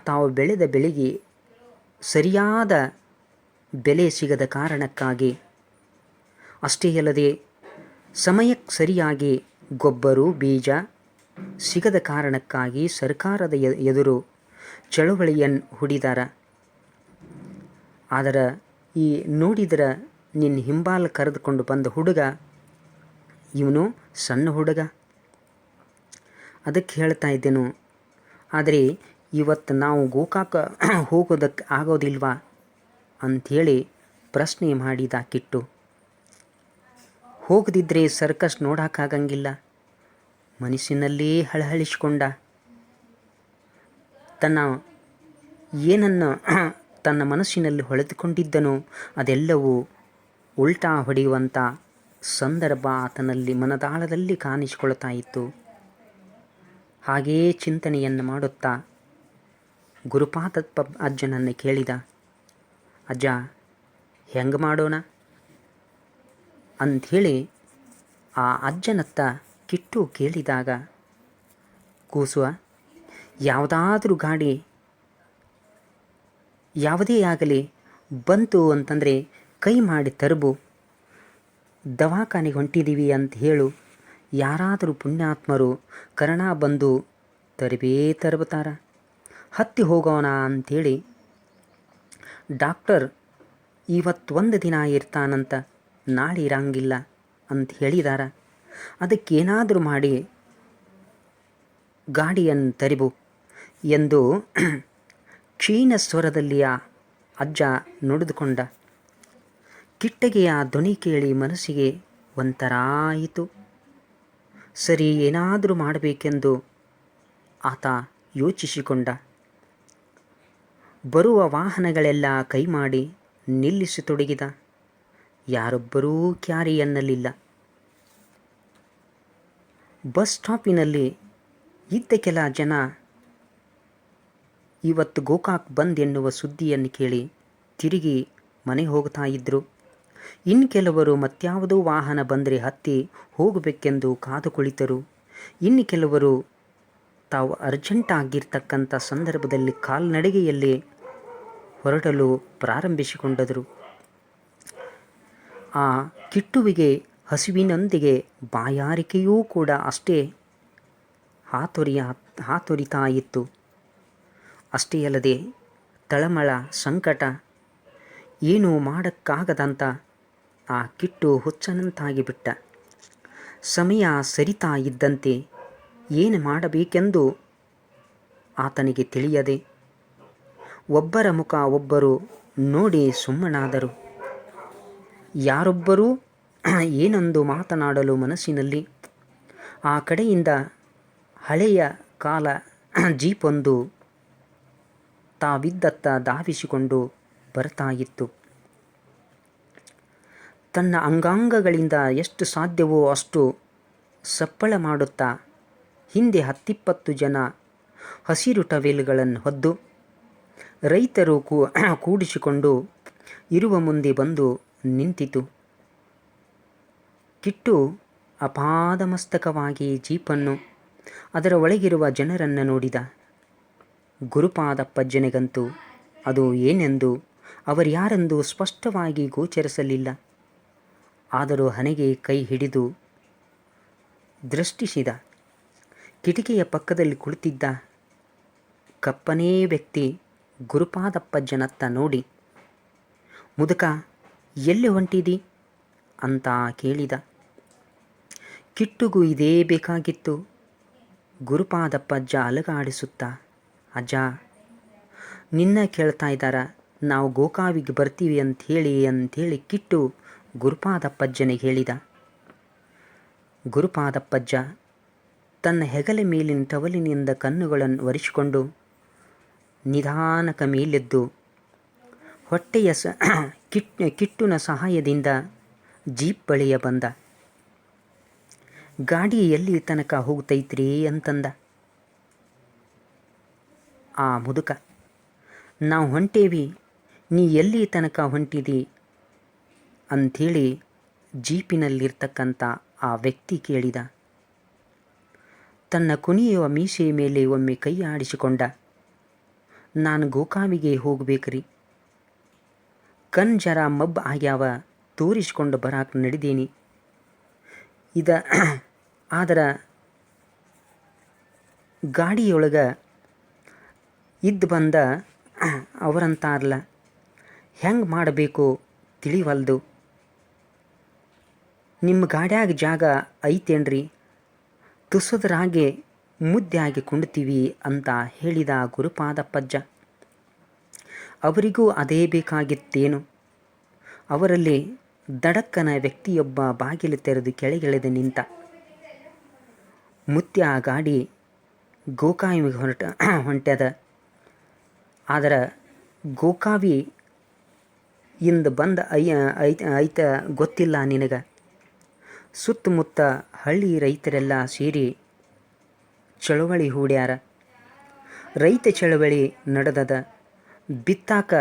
ತಾವು ಬೆಳೆದ ಬೆಳೆಗೆ ಸರಿಯಾದ ಬೆಲೆ ಸಿಗದ ಕಾರಣಕ್ಕಾಗಿ, ಅಷ್ಟೇ ಅಲ್ಲದೆ ಸಮಯಕ್ಕೆ ಸರಿಯಾಗಿ ಗೊಬ್ಬರ ಬೀಜ ಸಿಗದ ಕಾರಣಕ್ಕಾಗಿ ಸರ್ಕಾರದ ಎದುರು ಚಳವಳಿಯನ್ನು ಹೂಡಿದಾರ. ಆದರೆ ಈ ನೋಡಿದ್ರೆ ನಿನ್ನ ಹಿಂಬಾಲ ಕರೆದುಕೊಂಡು ಬಂದ ಹುಡುಗ ಇವನು ಸಣ್ಣ ಹುಡುಗ. ಅದಕ್ಕೆ ಹೇಳ್ತಾ ಇದ್ದೇನು, ಆದರೆ ಇವತ್ತು ನಾವು ಗೋಕಾಕ ಹೋಗೋದಕ್ಕೆ ಆಗೋದಿಲ್ವಾ ಅಂಥೇಳಿ ಪ್ರಶ್ನೆ ಮಾಡಿದ ಕಿಟ್ಟು. ಹೋಗದಿದ್ದರೆ ಸರ್ಕಸ್ ನೋಡೋಕ್ಕಾಗಂಗಿಲ್ಲ. ಮನಸ್ಸಿನಲ್ಲೇ ಹಳಹಳಿಸ್ಕೊಂಡ. ತನ್ನ ಮನಸ್ಸಿನಲ್ಲಿ ಹೊಳೆದುಕೊಂಡಿದ್ದನೋ ಅದೆಲ್ಲವೂ ಉಲ್ಟಾ ಹೊಡೆಯುವಂಥ ಸಂದರ್ಭ ಆತನಲ್ಲಿ ಮನದಾಳದಲ್ಲಿ ಕಾಣಿಸಿಕೊಳ್ತಾ ಇತ್ತು. ಹಾಗೆಯೇ ಚಿಂತನೆಯನ್ನು ಮಾಡುತ್ತಾ ಗುರುಪಾದಪ್ಪ ಅಜ್ಜನನ್ನು ಕೇಳಿದ, ಅಜ್ಜ ಹೆಂಗೆ ಮಾಡೋಣ ಅಂಥೇಳಿ ಆ ಅಜ್ಜನತ್ತ ಕಿಟ್ಟು ಕೇಳಿದಾಗ, ಕೂಸುವ, ಯಾವುದಾದ್ರೂ ಗಾಡಿ ಯಾವುದೇ ಆಗಲಿ ಬಂತು ಅಂತಂದರೆ ಕೈ ಮಾಡಿ ತರಬು. ದವಾಖಾನೆಗೆ ಹೊಂಟಿದ್ದೀವಿ ಅಂತ ಹೇಳು. ಯಾರಾದರೂ ಪುಣ್ಯಾತ್ಮರು ಕರ್ಣ ಬಂದು ತರಬುತ್ತಾರ. ಹತ್ತಿ ಹೋಗೋಣ ಅಂಥೇಳಿ ಡಾಕ್ಟರ್ ಇವತ್ತು 1 ದಿನ ಇರ್ತಾನಂತ, ನಾಳೆ ಇರಂಗಿಲ್ಲ ಅಂತ ಹೇಳಿದಾರ. ಅದಕ್ಕೇನಾದರೂ ಮಾಡಿ ಗಾಡಿಯನ್ನು ತರಿಬು ಎಂದು ಕ್ಷೀಣ ಸ್ವರದಲ್ಲಿ ಆ ಅಜ್ಜ ನುಡಿದುಕೊಂಡ. ಕಿಟ್ಟಗೆ ಆ ಧ್ವನಿ ಕೇಳಿ ಮನಸ್ಸಿಗೆ ಒಂಥರ ಆಯಿತು. ಸರಿ, ಏನಾದರೂ ಮಾಡಬೇಕೆಂದು ಆತ ಯೋಚಿಸಿಕೊಂಡ. ಬರುವ ವಾಹನಗಳೆಲ್ಲ ಕೈ ಮಾಡಿ ನಿಲ್ಲಿಸತೊಡಗಿದ. ಯಾರೊಬ್ಬರೂ ಕ್ಯಾರಿಯನ್ನಲಿಲ್ಲ. ಬಸ್ ಸ್ಟಾಪಿನಲ್ಲಿ ಇದ್ದ ಕೆಲ ಜನ ಇವತ್ತು ಗೋಕಾಕ್ ಬಂದ್ ಎನ್ನುವ ಸುದ್ದಿಯನ್ನು ಕೇಳಿ ತಿರುಗಿ ಮನೆ ಹೋಗ್ತಾ ಇದ್ದರು. ಇನ್ನು ಕೆಲವರು ಮತ್ಯಾವುದೋ ವಾಹನ ಬಂದರೆ ಹತ್ತಿ ಹೋಗಬೇಕೆಂದು ಕಾದು ಕುಳಿತರು. ಇನ್ನು ಕೆಲವರು ತಾವು ಅರ್ಜೆಂಟ್ ಆಗಿರ್ತಕ್ಕಂಥ ಸಂದರ್ಭದಲ್ಲಿ ಕಾಲ್ನಡಿಗೆಯಲ್ಲಿ ಹೊರಡಲು ಪ್ರಾರಂಭಿಸಿಕೊಂಡರು. ಆ ಕಿಟ್ಟುವಿಗೆ ಹಸಿವಿನೊಂದಿಗೆ ಬಾಯಾರಿಕೆಯೂ ಕೂಡ ಅಷ್ಟೇ ಹಾತೊರಿತಾ ಇತ್ತು. ಅಷ್ಟೇ ಅಲ್ಲದೆ ತಳಮಳ, ಸಂಕಟ, ಏನೂ ಮಾಡೋಕ್ಕಾಗದಂಥ ಆ ಕಿಟ್ಟು ಹುಚ್ಚನಂತಾಗಿ ಬಿಟ್ಟ. ಸಮಯ ಸರಿತಾ ಇದ್ದಂತೆ ಏನು ಮಾಡಬೇಕೆಂದು ಆತನಿಗೆ ತಿಳಿಯದೆ ಒಬ್ಬರ ಮುಖ ಒಬ್ಬರು ನೋಡಿ ಸುಮ್ಮನಾದರು. ಯಾರೊಬ್ಬರೂ ಏನೊಂದು ಮಾತನಾಡಲು ಮನಸ್ಸಿನಲ್ಲಿ. ಆ ಕಡೆಯಿಂದ ಹಳೆಯ ಕಾಲ ಜೀಪೊಂದು ತಾವಿದ್ದತ್ತ ಧಾವಿಸಿಕೊಂಡು ಬರ್ತಾ ಇತ್ತು. ತನ್ನ ಅಂಗಾಂಗಗಳಿಂದ ಎಷ್ಟು ಸಾಧ್ಯವೋ ಅಷ್ಟು ಸಪ್ಪಳ ಮಾಡುತ್ತಾ ಹಿಂದೆ 10-20 ಜನ ಹಸಿರು ಟವೆಲ್ಗಳನ್ನು ಹೊದ್ದು ರೈತರು ಕೂಡಿಸಿಕೊಂಡು ಇರುವ ಮುಂದೆ ಬಂದು ನಿಂತಿತು. ಕಿಟ್ಟು ಅಪಾದಮಸ್ತಕವಾಗಿ ಜೀಪನ್ನು ಅದರ ಒಳಗಿರುವ ಜನರನ್ನು ನೋಡಿದ. ಗುರುಪಾದಪ್ಪಜ್ಜನಿಗಂತೂ ಅದು ಏನೆಂದು ಅವರ್ಯಾರೆಂದು ಸ್ಪಷ್ಟವಾಗಿ ಗೋಚರಿಸಲಿಲ್ಲ. ಆದರೂ ಹಣೆಗೆ ಕೈ ಹಿಡಿದು ದೃಷ್ಟಿಸಿದ. ಕಿಟಕಿಯ ಪಕ್ಕದಲ್ಲಿ ಕುಳಿತಿದ್ದ ಕಪ್ಪನೇ ವ್ಯಕ್ತಿ ಗುರುಪಾದಪ್ಪಜ್ಜನತ್ತ ನೋಡಿ, ಮುದುಕ, ಎಲ್ಲಿ ಹೊಂಟಿದಿ ಅಂತ ಕೇಳಿದ. ಕಿಟ್ಟುಗೂ ಇದೇ ಬೇಕಾಗಿತ್ತು. ಗುರುಪಾದಪ್ಪಜ್ಜ ಅಲಗಾಡಿಸುತ್ತಾ, ಅಜ್ಜ, ನಿನ್ನ ಕೇಳ್ತಾ ಇದ್ದಾರ, ನಾವು ಗೋಕಾವಿಗೆ ಬರ್ತೀವಿ ಅಂಥೇಳಿ ಕಿಟ್ಟು ಗುರುಪಾದಪ್ಪಜ್ಜನಿಗೆ ಹೇಳಿದ. ಗುರುಪಾದಪ್ಪಜ್ಜ ತನ್ನ ಹೆಗಲ ಮೇಲಿನ ಟವಲಿನಿಂದ ಕಣ್ಣುಗಳನ್ನು ಒರೆಸಿಕೊಂಡು ನಿಧಾನಕ ಮೇಲೆದ್ದು ಹೊಟ್ಟೆಯ ಕಿಟ್ಟುನ ಸಹಾಯದಿಂದ ಜೀಪ್ ಬಳಿಯ ಬಂದ. ಗಾಡಿ ಎಲ್ಲಿ ತನಕ ಹೋಗ್ತೈತ್ರಿ ಅಂತಂದ. ಆ ಮುದುಕ, ನಾವು ಹೊಂಟೇವಿ, ನೀ ಎಲ್ಲಿ ತನಕ ಹೊಂಟಿದಿ ಅಂಥೇಳಿ ಜೀಪಿನಲ್ಲಿರ್ತಕ್ಕಂಥ ಆ ವ್ಯಕ್ತಿ ಕೇಳಿದ. ತನ್ನ ಕುಣಿಯುವ ಮೀಸೆಯ ಮೇಲೆ ಒಮ್ಮೆ ಕೈ ಆಡಿಸಿಕೊಂಡ. ನಾನು ಗೋಕಾವಿಗೆ ಹೋಗ್ಬೇಕ್ರಿ, ಕಣ್ ಜರ ಮಬ್ಬ ಆಗ್ಯಾವ, ತೋರಿಸ್ಕೊಂಡು ಬರಾಕ್ ನಡೆದೀನಿ. ಆದರ ಗಾಡಿಯೊಳಗೆ ಇದ್ದು ಬಂದ ಅವರಂತಾರಲ್ಲ, ಹೆಂಗೆ ಮಾಡಬೇಕು ತಿಳಿವಲ್ದು. ನಿಮ್ಮ ಗಾಡ್ಯಾಗ ಜಾಗ ಐತೇನ್ರಿ? ತುಸದ್ರಾಗೆ ಮುದ್ದಾಗಿ ಕುಂಡ್ತೀವಿ ಅಂತ ಹೇಳಿದ ಗುರುಪಾದಪ್ಪಜ್ಜ. ಅವರಿಗೂ ಅದೇ ಬೇಕಾಗಿತ್ತೇನು. ಅವರಲ್ಲಿ ದಡಕ್ಕನ ವ್ಯಕ್ತಿಯೊಬ್ಬ ಬಾಗಿಲು ತೆರೆದು ಕೆಳಗಿಳಿದು ನಿಂತ. ಮುತ್ಯ ಗಾಡಿ ಗೋಕಾವಿಗೆ ಹೊಂಟ್ಯದ. ಆದರೆ ಗೋಕಾವಿ ಇಂದ ಬಂದ ಐತ ಗೊತ್ತಿಲ್ಲ ನಿನಗೆ. ಸುತ್ತಮುತ್ತ ಹಳ್ಳಿ ರೈತರೆಲ್ಲ ಸೇರಿ ಚಳವಳಿ ಹೂಡ್ಯಾರ. ರೈತ ಚಳವಳಿ ನಡೆದದ. ಬಿತ್ತಾಕ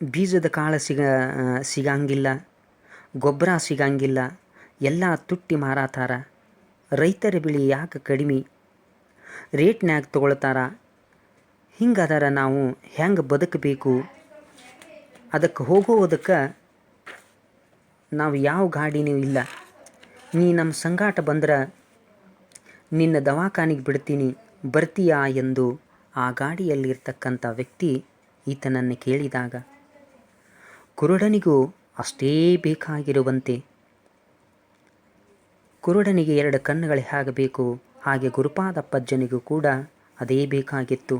ಬೀಜದ ಕಾಳು ಸಿಗಂಗಿಲ್ಲ, ಗೊಬ್ಬರ ಸಿಗಂಗಿಲ್ಲ, ಎಲ್ಲ ತುಟ್ಟಿ ಮಾರಾತಾರ. ರೈತರ ಬೆಳೆ ಯಾಕೆ ಕಡಿಮೆ ರೇಟ್ನ್ಯಾಗ ತೊಗೊಳ್ತಾರ? ಹಿಂಗದರ ನಾವು ಹೆಂಗೆ ಬದುಕಬೇಕು? ಅದಕ್ಕೆ ಹೋಗೋದಕ್ಕೆ ನಾವು ಯಾವ ಗಾಡಿನೂ ಇಲ್ಲ. ನೀ ನಮ್ಮ ಸಂಗಾಟ ಬಂದ್ರೆ ನಿನ್ನ ದವಾಖಾನಿಗೆ ಬಿಡ್ತೀನಿ, ಬರ್ತೀಯಾ ಎಂದು ಆ ಗಾಡಿಯಲ್ಲಿರ್ತಕ್ಕಂಥ ವ್ಯಕ್ತಿ ಈತನನ್ನು ಕೇಳಿದಾಗ, ಕುರುಡನಿಗೂ ಅಷ್ಟೇ ಬೇಕಾಗಿರುವಂತೆ, ಕುರುಡನಿಗೆ 2 ಕಣ್ಣುಗಳು ಹೇಗಬೇಕು ಹಾಗೆ ಗುರುಪಾದಪ್ಪಜ್ಜನಿಗೂ ಕೂಡ ಅದೇ ಬೇಕಾಗಿತ್ತು.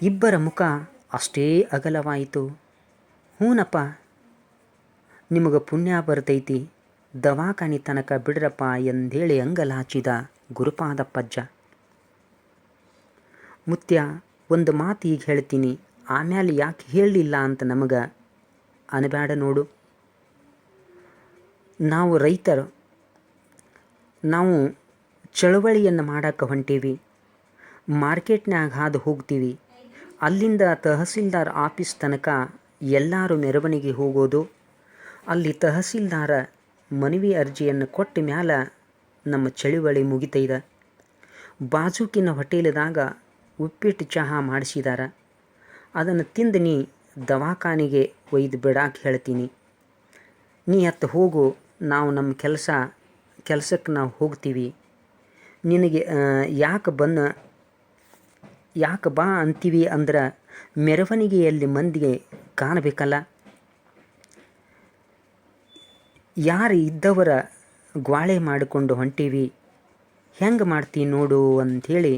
ಇಬ್ಬರ ಮುಖ ಅಷ್ಟೇ ಅಗಲವಾಯಿತು. ಹೂನಪ್ಪ, ನಿಮಗೆ ಪುಣ್ಯ ಬರ್ತೈತಿ, ದವಾಖಾನಿ ತನಕ ಬಿಡ್ರಪ್ಪ ಎಂದೇಳಿ ಅಂಗಲಾಚಿದ ಗುರುಪಾದಪ್ಪಜ್ಜ. ಮುತ್ಯ, ಒಂದು ಮಾತು ಈಗ ಹೇಳ್ತೀನಿ, ಆಮೇಲೆ ಯಾಕೆ ಹೇಳಲಿಲ್ಲ ಅಂತ ನಮಗೆ ಅನಬೇಡ ನೋಡು. ನಾವು ರೈತರು, ನಾವು ಚಳವಳಿಯನ್ನು ಮಾಡೋಕ್ಕೆ ಹೊಂಟೀವಿ. ಮಾರ್ಕೆಟ್ನಾಗ ಹಾದು ಹೋಗ್ತೀವಿ. ಅಲ್ಲಿಂದ ತಹಸೀಲ್ದಾರ್ ಆಫೀಸ್ ತನಕ ಎಲ್ಲರೂ ಮೆರವಣಿಗೆ ಹೋಗೋದು. ಅಲ್ಲಿ ತಹಸೀಲ್ದಾರ ಮನವಿ ಅರ್ಜಿಯನ್ನು ಕೊಟ್ಟ ಮ್ಯಾಲ ನಮ್ಮ ಚಳುವಳಿ ಮುಗಿತೈದ. ಬಾಜೂಕಿನ ಹೋಟೆಲ್ದಾಗ ಉಪ್ಪಿಟ್ಟು ಚಹಾ ಮಾಡಿಸಿದಾರ. ಅದನ್ನು ತಿಂದು ನೀ ದವಾಖಾನಿಗೆ ಒಯ್ದು ಬಿಡಾಕೆ ಹೇಳ್ತೀನಿ. ನೀ ಅತ್ತ ಹೋಗು, ನಾವು ನಮ್ಮ ಕೆಲಸಕ್ಕೆ ನಾವು ಹೋಗ್ತೀವಿ. ನಿನಗೆ ಯಾಕೆ ಬಾ ಅಂತೀವಿ ಅಂದ್ರೆ ಮೆರವಣಿಗೆಯಲ್ಲಿ ಮಂದಿಗೆ ಕಾಣಬೇಕಲ್ಲ. ಯಾರು ಇದ್ದವರ ಗ್ವಾಳೆ ಮಾಡಿಕೊಂಡು ಹೊಂಟೀವಿ, ಹೆಂಗೆ ಮಾಡ್ತೀವಿ ನೋಡು ಅಂಥೇಳಿ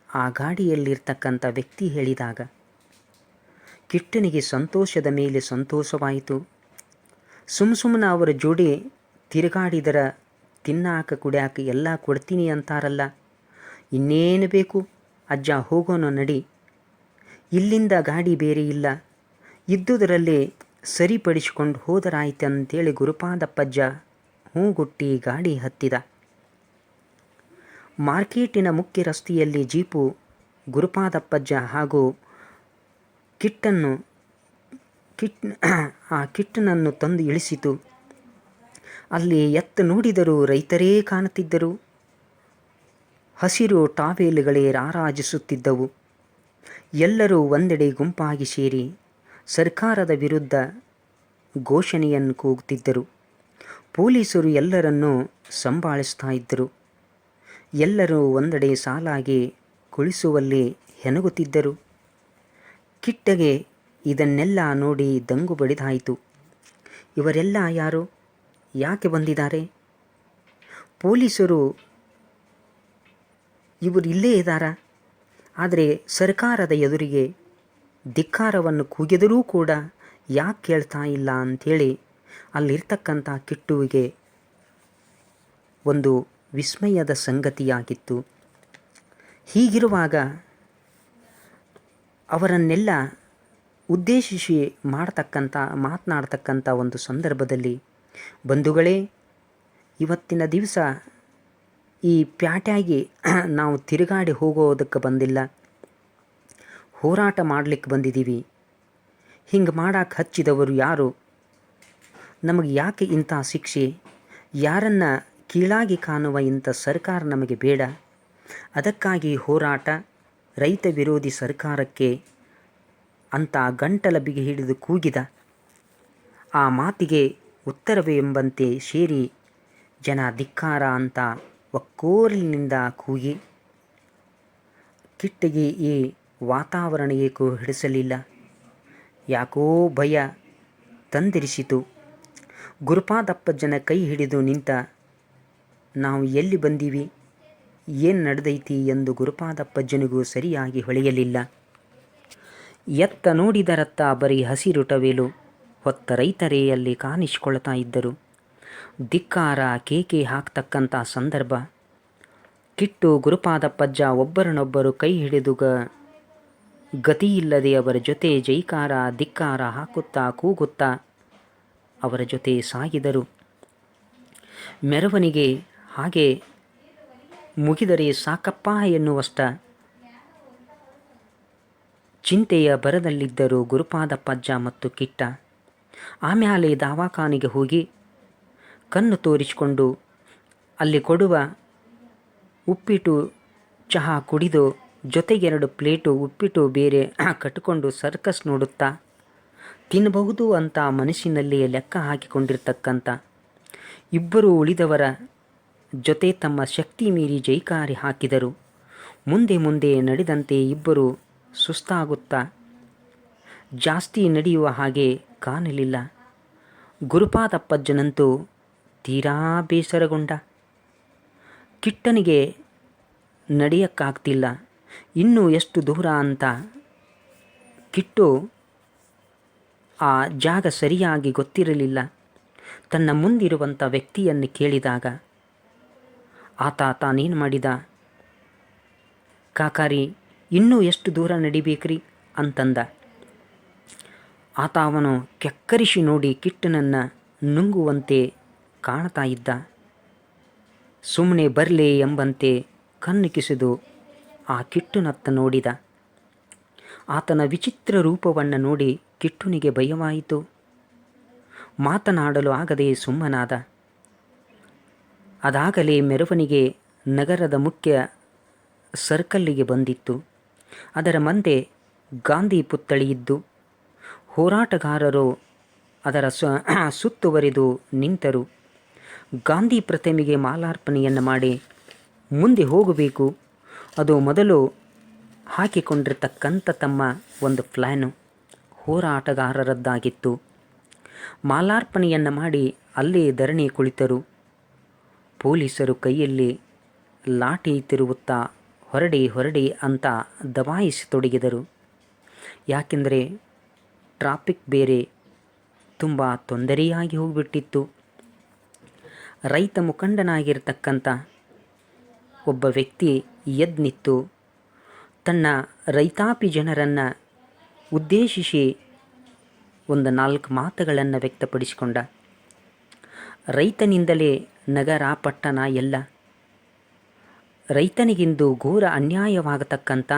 ಆ ಗಾಡಿಯಲ್ಲಿರ್ತಕ್ಕಂಥ ವ್ಯಕ್ತಿ ಹೇಳಿದಾಗ ಕಿಟ್ಟನಿಗೆ ಸಂತೋಷದ ಮೇಲೆ ಸಂತೋಷವಾಯಿತು. ಸುಮ್ಮನೆ ಅವರ ಜೋಡಿ ತಿರುಗಾಡಿದರ ತಿನ್ನಾಕ ಕುಡಿಯಾಕ ಎಲ್ಲ ಕೊಡ್ತೀನಿ ಅಂತಾರಲ್ಲ, ಇನ್ನೇನು ಬೇಕು ಅಜ್ಜ, ಹೋಗೋಣ ನಡಿ. ಇಲ್ಲಿಂದ ಗಾಡಿ ಬೇರೆ ಇಲ್ಲ, ಇದ್ದುದರಲ್ಲಿ ಸರಿಪಡಿಸಿಕೊಂಡು ಹೋದರಾಯ್ತಂತೇಳಿ ಗುರುಪಾದಪ್ಪಜ್ಜ ಹೂಗುಟ್ಟಿ ಗಾಡಿ ಹತ್ತಿದ. ಮಾರ್ಕೆಟಿನ ಮುಖ್ಯ ರಸ್ತೆಯಲ್ಲಿ ಜೀಪು ಗುರುಪಾದಪ್ಪಜ್ಜ ಹಾಗೂ ಕಿಟ್ಟನನ್ನು ತಂದು ಇಳಿಸಿತು. ಅಲ್ಲಿ ಎತ್ತ ನೋಡಿದರೂ ರೈತರೇ ಕಾಣುತ್ತಿದ್ದರು. ಹಸಿರು ಟಾವೇಲುಗಳೇ ರಾರಾಜಿಸುತ್ತಿದ್ದವು. ಎಲ್ಲರೂ ಒಂದೆಡೆ ಗುಂಪಾಗಿ ಸೇರಿ ಸರ್ಕಾರದ ವಿರುದ್ಧ ಘೋಷಣೆಯನ್ನು ಕೂಗುತ್ತಿದ್ದರು. ಪೊಲೀಸರು ಎಲ್ಲರನ್ನೂ ಸಂಭಾಳಿಸ್ತಾ ಇದ್ದರು. ಎಲ್ಲರೂ ಒಂದೆಡೆ ಸಾಲಾಗಿ ಕುಳಿಸುವಲ್ಲಿ ಹೆಣಗುತ್ತಿದ್ದರು. ಕಿಟ್ಟಗೆ ಇದನ್ನೆಲ್ಲ ನೋಡಿ ದಂಗು ಬಡಿದಾಯಿತು. ಇವರೆಲ್ಲ ಯಾರು? ಯಾಕೆ ಬಂದಿದ್ದಾರೆ? ಪೊಲೀಸರು ಇವರು ಇಲ್ಲೇ ಇದ್ದಾರಾ? ಆದರೆ ಸರ್ಕಾರದ ಎದುರಿಗೆ ಧಿಕ್ಕಾರವನ್ನು ಕೂಗಿದರೂ ಕೂಡ ಯಾಕೆ ಕೇಳ್ತಾ ಇಲ್ಲ ಅಂಥೇಳಿ ಅಲ್ಲಿರ್ತಕ್ಕಂಥ ಕಿಟ್ಟುವಿಗೆ ಒಂದು ವಿಸ್ಮಯದ ಸಂಗತಿಯಾಗಿತ್ತು. ಹೀಗಿರುವಾಗ ಅವರನ್ನೆಲ್ಲ ಉದ್ದೇಶಿಸಿ ಮಾತನಾಡ್ತಕ್ಕಂಥ ಒಂದು ಸಂದರ್ಭದಲ್ಲಿ, ಬಂಧುಗಳೇ, ಇವತ್ತಿನ ದಿವಸ ಈ ಪ್ಯಾಟ್ಯಾಗಿ ನಾವು ತಿರುಗಾಡಿ ಹೋಗೋದಕ್ಕೆ ಬಂದಿಲ್ಲ, ಹೋರಾಟ ಮಾಡಲಿಕ್ಕೆ ಬಂದಿದ್ದೀವಿ. ಹಿಂಗೆ ಮಾಡಕ್ಕೆ ಹಚ್ಚಿದವರು ಯಾರು? ನಮಗೆ ಯಾಕೆ ಇಂಥ ಶಿಕ್ಷೆ? ಯಾರನ್ನು ಕೀಳಾಗಿ ಕಾಣುವ ಇಂಥ ಸರ್ಕಾರ ನಮಗೆ ಬೇಡ. ಅದಕ್ಕಾಗಿ ಹೋರಾಟ, ರೈತ ವಿರೋಧಿ ಸರ್ಕಾರಕ್ಕೆ ಅಂತ ಗಂಟಲ ಬಿಗಿ ಹಿಡಿದು ಕೂಗಿದ. ಆ ಮಾತಿಗೆ ಉತ್ತರವೆಂಬಂತೆ ಸೇರಿ ಜನ ಧಿಕ್ಕಾರ ಅಂತ ಒಕ್ಕೋಲಿನಿಂದ ಕೂಗಿ, ಕಿಟ್ಟಿಗೆ ಈ ವಾತಾವರಣ ಏಕೋ ಹಿಡಿಸಲಿಲ್ಲ. ಯಾಕೋ ಭಯ ತಂದಿರಿಸಿತು. ಗುರುಪಾದಪ್ಪಜ್ಜನ ಕೈ ಹಿಡಿದು ನಿಂತ. ನಾವು ಎಲ್ಲಿ ಬಂದೀವಿ, ಏನು ನಡೆದೈತಿ ಎಂದು ಗುರುಪಾದಪ್ಪಜ್ಜನಿಗೂ ಸರಿಯಾಗಿ ಹೊಳೆಯಲಿಲ್ಲ. ಎತ್ತ ನೋಡಿದರತ್ತ ಬರೀ ಹಸಿರು ಟವೇಲು ಹೊತ್ತ ರೈತರೇ ಅಲ್ಲಿ ಕಾಣಿಸಿಕೊಳ್ತಾ ಇದ್ದರು. ಧಿಕ್ಕಾರ ಕೇಕೆ ಹಾಕ್ತಕ್ಕಂಥ ಸಂದರ್ಭ. ಕಿಟ್ಟು ಗುರುಪಾದಪ್ಪಜ್ಜ ಒಬ್ಬರನ್ನೊಬ್ಬರು ಕೈ ಹಿಡಿದು ಗತಿಯಿಲ್ಲದೆ ಅವರ ಜೊತೆ ಜೈಕಾರ ಧಿಕ್ಕಾರ ಹಾಕುತ್ತಾ ಕೂಗುತ್ತಾ ಅವರ ಜೊತೆ ಸಾಗಿದರು. ಮೆರವಣಿಗೆ ಹಾಗೆ ಮುಗಿದರೆ ಸಾಕಪ್ಪ ಎನ್ನುವಷ್ಟ ಚಿಂತೆಯ ಭರದಲ್ಲಿದ್ದರು ಗುರುಪಾದಪ್ಪಜ್ಜ ಮತ್ತು ಕಿಟ್ಟ. ಆಮೇಲೆ ದವಾಖಾನೆಗೆ ಹೋಗಿ ಕಣ್ಣು ತೋರಿಸಿಕೊಂಡು ಅಲ್ಲಿ ಕೊಡುವ ಉಪ್ಪಿಟ್ಟು ಚಹಾ ಕುಡಿದು ಜೊತೆಗೆರಡು ಪ್ಲೇಟು ಉಪ್ಪಿಟ್ಟು ಬೇರೆ ಕಟ್ಟಿಕೊಂಡು ಸರ್ಕಸ್ ನೋಡುತ್ತಾ ತಿನ್ನಬಹುದು ಅಂತ ಮನಸ್ಸಿನಲ್ಲಿ ಲೆಕ್ಕ ಹಾಕಿಕೊಂಡಿರ್ತಕ್ಕಂಥ ಇಬ್ಬರು ಉಳಿದವರ ಜೊತೆ ತಮ್ಮ ಶಕ್ತಿ ಮೀರಿ ಜೈಕಾರಿ ಹಾಕಿದರು. ಮುಂದೆ ಮುಂದೆ ನಡೆದಂತೆ ಇಬ್ಬರು ಸುಸ್ತಾಗುತ್ತಾ ಜಾಸ್ತಿ ನಡೆಯುವ ಹಾಗೆ ಕಾಣಲಿಲ್ಲ. ಗುರುಪಾದಪ್ಪಜ್ಜನಂತೂ ತೀರಾ ಬೇಸರಗೊಂಡ. ಕಿಟ್ಟನಿಗೆ ನಡೆಯಕ್ಕಾಗ್ತಿಲ್ಲ. ಇನ್ನೂ ಎಷ್ಟು ದೂರ ಅಂತ ಕಿಟ್ಟು ಆ ಜಾಗ ಸರಿಯಾಗಿ ಗೊತ್ತಿರಲಿಲ್ಲ. ತನ್ನ ಮುಂದಿರುವಂಥ ವ್ಯಕ್ತಿಯನ್ನು ಕೇಳಿದಾಗ ಆತ ತಾನೇನು ಮಾಡಿದ, ಕಾಕಾರಿ ಇನ್ನೂ ಎಷ್ಟು ದೂರ ನಡಿಬೇಕ್ರಿ ಅಂತಂದ. ಆತ ಅವನು ಕೆಕ್ಕರಿಸಿ ನೋಡಿ ಕಿಟ್ಟನನ್ನು ನುಂಗುವಂತೆ ಕಾಣ್ತಾ ಇದ್ದ. ಸುಮ್ಮನೆ ಬರಲೇ ಎಂಬಂತೆ ಕಣ್ಣುಕಿಸಿದು ಆ ಕಿಟ್ಟುನತ್ತ ನೋಡಿದ. ಆತನ ವಿಚಿತ್ರ ರೂಪವನ್ನು ನೋಡಿ ಕಿಟ್ಟುನಿಗೆ ಭಯವಾಯಿತು. ಮಾತನಾಡಲು ಆಗದೆ ಸುಮ್ಮನಾದ. ಅದಾಗಲೇ ಮೆರವಣಿಗೆ ನಗರದ ಮುಖ್ಯ ಸರ್ಕಲ್ಲಿಗೆ ಬಂದಿತ್ತು. ಅದರ ಮುಂದೆ ಗಾಂಧಿ ಪುತ್ಥಳಿಯಿದ್ದು ಹೋರಾಟಗಾರರು ಅದರ ಸುತ್ತುವರಿದು ನಿಂತರು. ಗಾಂಧಿ ಪ್ರತಿಮೆಗೆ ಮಾಲಾರ್ಪಣೆಯನ್ನು ಮಾಡಿ ಮುಂದೆ ಹೋಗಬೇಕು. ಅದು ಮೊದಲು ಹಾಕಿಕೊಂಡಿರ್ತಕ್ಕಂಥ ತಮ್ಮ ಒಂದು ಪ್ಲ್ಯಾನು ಹೋರಾಟಗಾರರದ್ದಾಗಿತ್ತು. ಮಾಲಾರ್ಪಣೆಯನ್ನು ಮಾಡಿ ಅಲ್ಲೇ ಧರಣಿ ಕುಳಿತರು. ಪೊಲೀಸರು ಕೈಯಲ್ಲಿ ಲಾಠಿ ತಿರುವುತ್ತಾ ಹೊರಡಿ ಅಂತ ದಬಾಯಿಸತೊಡಗಿದರು. ಯಾಕೆಂದರೆ ಟ್ರಾಫಿಕ್ ಬೇರೆ ತುಂಬ ತೊಂದರೆಯಾಗಿ ಹೋಗಿಬಿಟ್ಟಿತ್ತು. ರೈತ ಮುಖಂಡನಾಗಿರ್ತಕ್ಕಂಥ ಒಬ್ಬ ವ್ಯಕ್ತಿ ಎದ್ದು ನಿಂತು ತನ್ನ ರೈತಾಪಿ ಜನರನ್ನು ಉದ್ದೇಶಿಸಿ ಒಂದು 4 ಮಾತುಗಳನ್ನು ವ್ಯಕ್ತಪಡಿಸಿಕೊಂಡ. ರೈತನಿಂದಲೇ ನಗರ ಪಟ್ಟಣ ಎಲ್ಲ. ರೈತನಿಗಿಂದು ಘೋರ ಅನ್ಯಾಯವಾಗತಕ್ಕಂಥ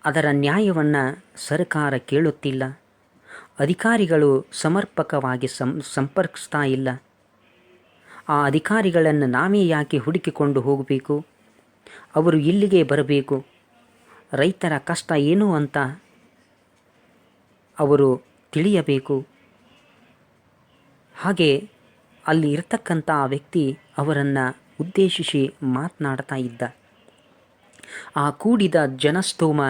ಅದರ ನ್ಯಾಯವನ್ನು ಸರ್ಕಾರ ಕೇಳುತ್ತಿಲ್ಲ. ಅಧಿಕಾರಿಗಳು ಸಮರ್ಪಕವಾಗಿ ಸಂಪರ್ಕಿಸ್ತಾ ಇಲ್ಲ. ಆ ಅಧಿಕಾರಿಗಳನ್ನು ನಾವೇ ಯಾಕೆ ಹುಡುಕಿಕೊಂಡು ಹೋಗಬೇಕು? ಅವರು ಇಲ್ಲಿಗೆ ಬರಬೇಕು. ರೈತರ ಕಷ್ಟ ಏನು ಅಂತ ಅವರು ತಿಳಿಯಬೇಕು. ಹಾಗೆ ಅಲ್ಲಿ ಇರ್ತಕ್ಕಂಥ ಆ ವ್ಯಕ್ತಿ ಅವರನ್ನು ಉದ್ದೇಶಿಸಿ ಮಾತನಾಡ್ತಾ ಇದ್ದ. ಆ ಕೂಡಿದ ಜನಸ್ತೋಮ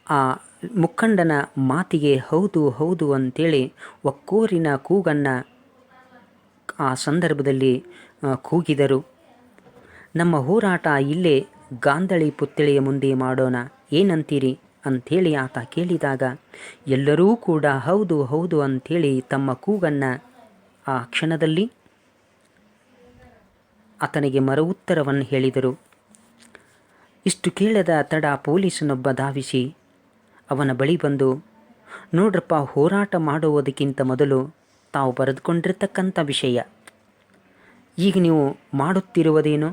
ಆ ಮುಖಂಡನ ಮಾತಿಗೆ ಹೌದು ಹೌದು ಅಂತೇಳಿ ಒಕ್ಕೋರಿನ ಕೂಗನ್ನು ಆ ಸಂದರ್ಭದಲ್ಲಿ ಕೂಗಿದರು. ನಮ್ಮ ಹೋರಾಟ ಇಲ್ಲೇ ಗಾಂಧಳಿ ಪುತ್ಥಳಿಯ ಮುಂದೆ ಮಾಡೋಣ, ಏನಂತೀರಿ ಅಂಥೇಳಿ ಆತ ಕೇಳಿದಾಗ ಎಲ್ಲರೂ ಕೂಡ ಹೌದು ಹೌದು ಅಂಥೇಳಿ ತಮ್ಮ ಕೂಗನ್ನು ಆ ಕ್ಷಣದಲ್ಲಿ ಆತನಿಗೆ ಮರು ಉತ್ತರವನ್ನು ಹೇಳಿದರು. ಇಷ್ಟು ಕೇಳದ ತಡ ಪೊಲೀಸನೊಬ್ಬ ಧಾವಿಸಿ ಅವನ ಬಳಿ ಬಂದು, ನೋಡ್ರಪ್ಪ, ಹೋರಾಟ ಮಾಡುವುದಕ್ಕಿಂತ ಮೊದಲು ತಾವು ಬರೆದುಕೊಂಡಿರ್ತಕ್ಕಂಥ ವಿಷಯ ಈಗ ನೀವು ಮಾಡುತ್ತಿರುವುದೇನು?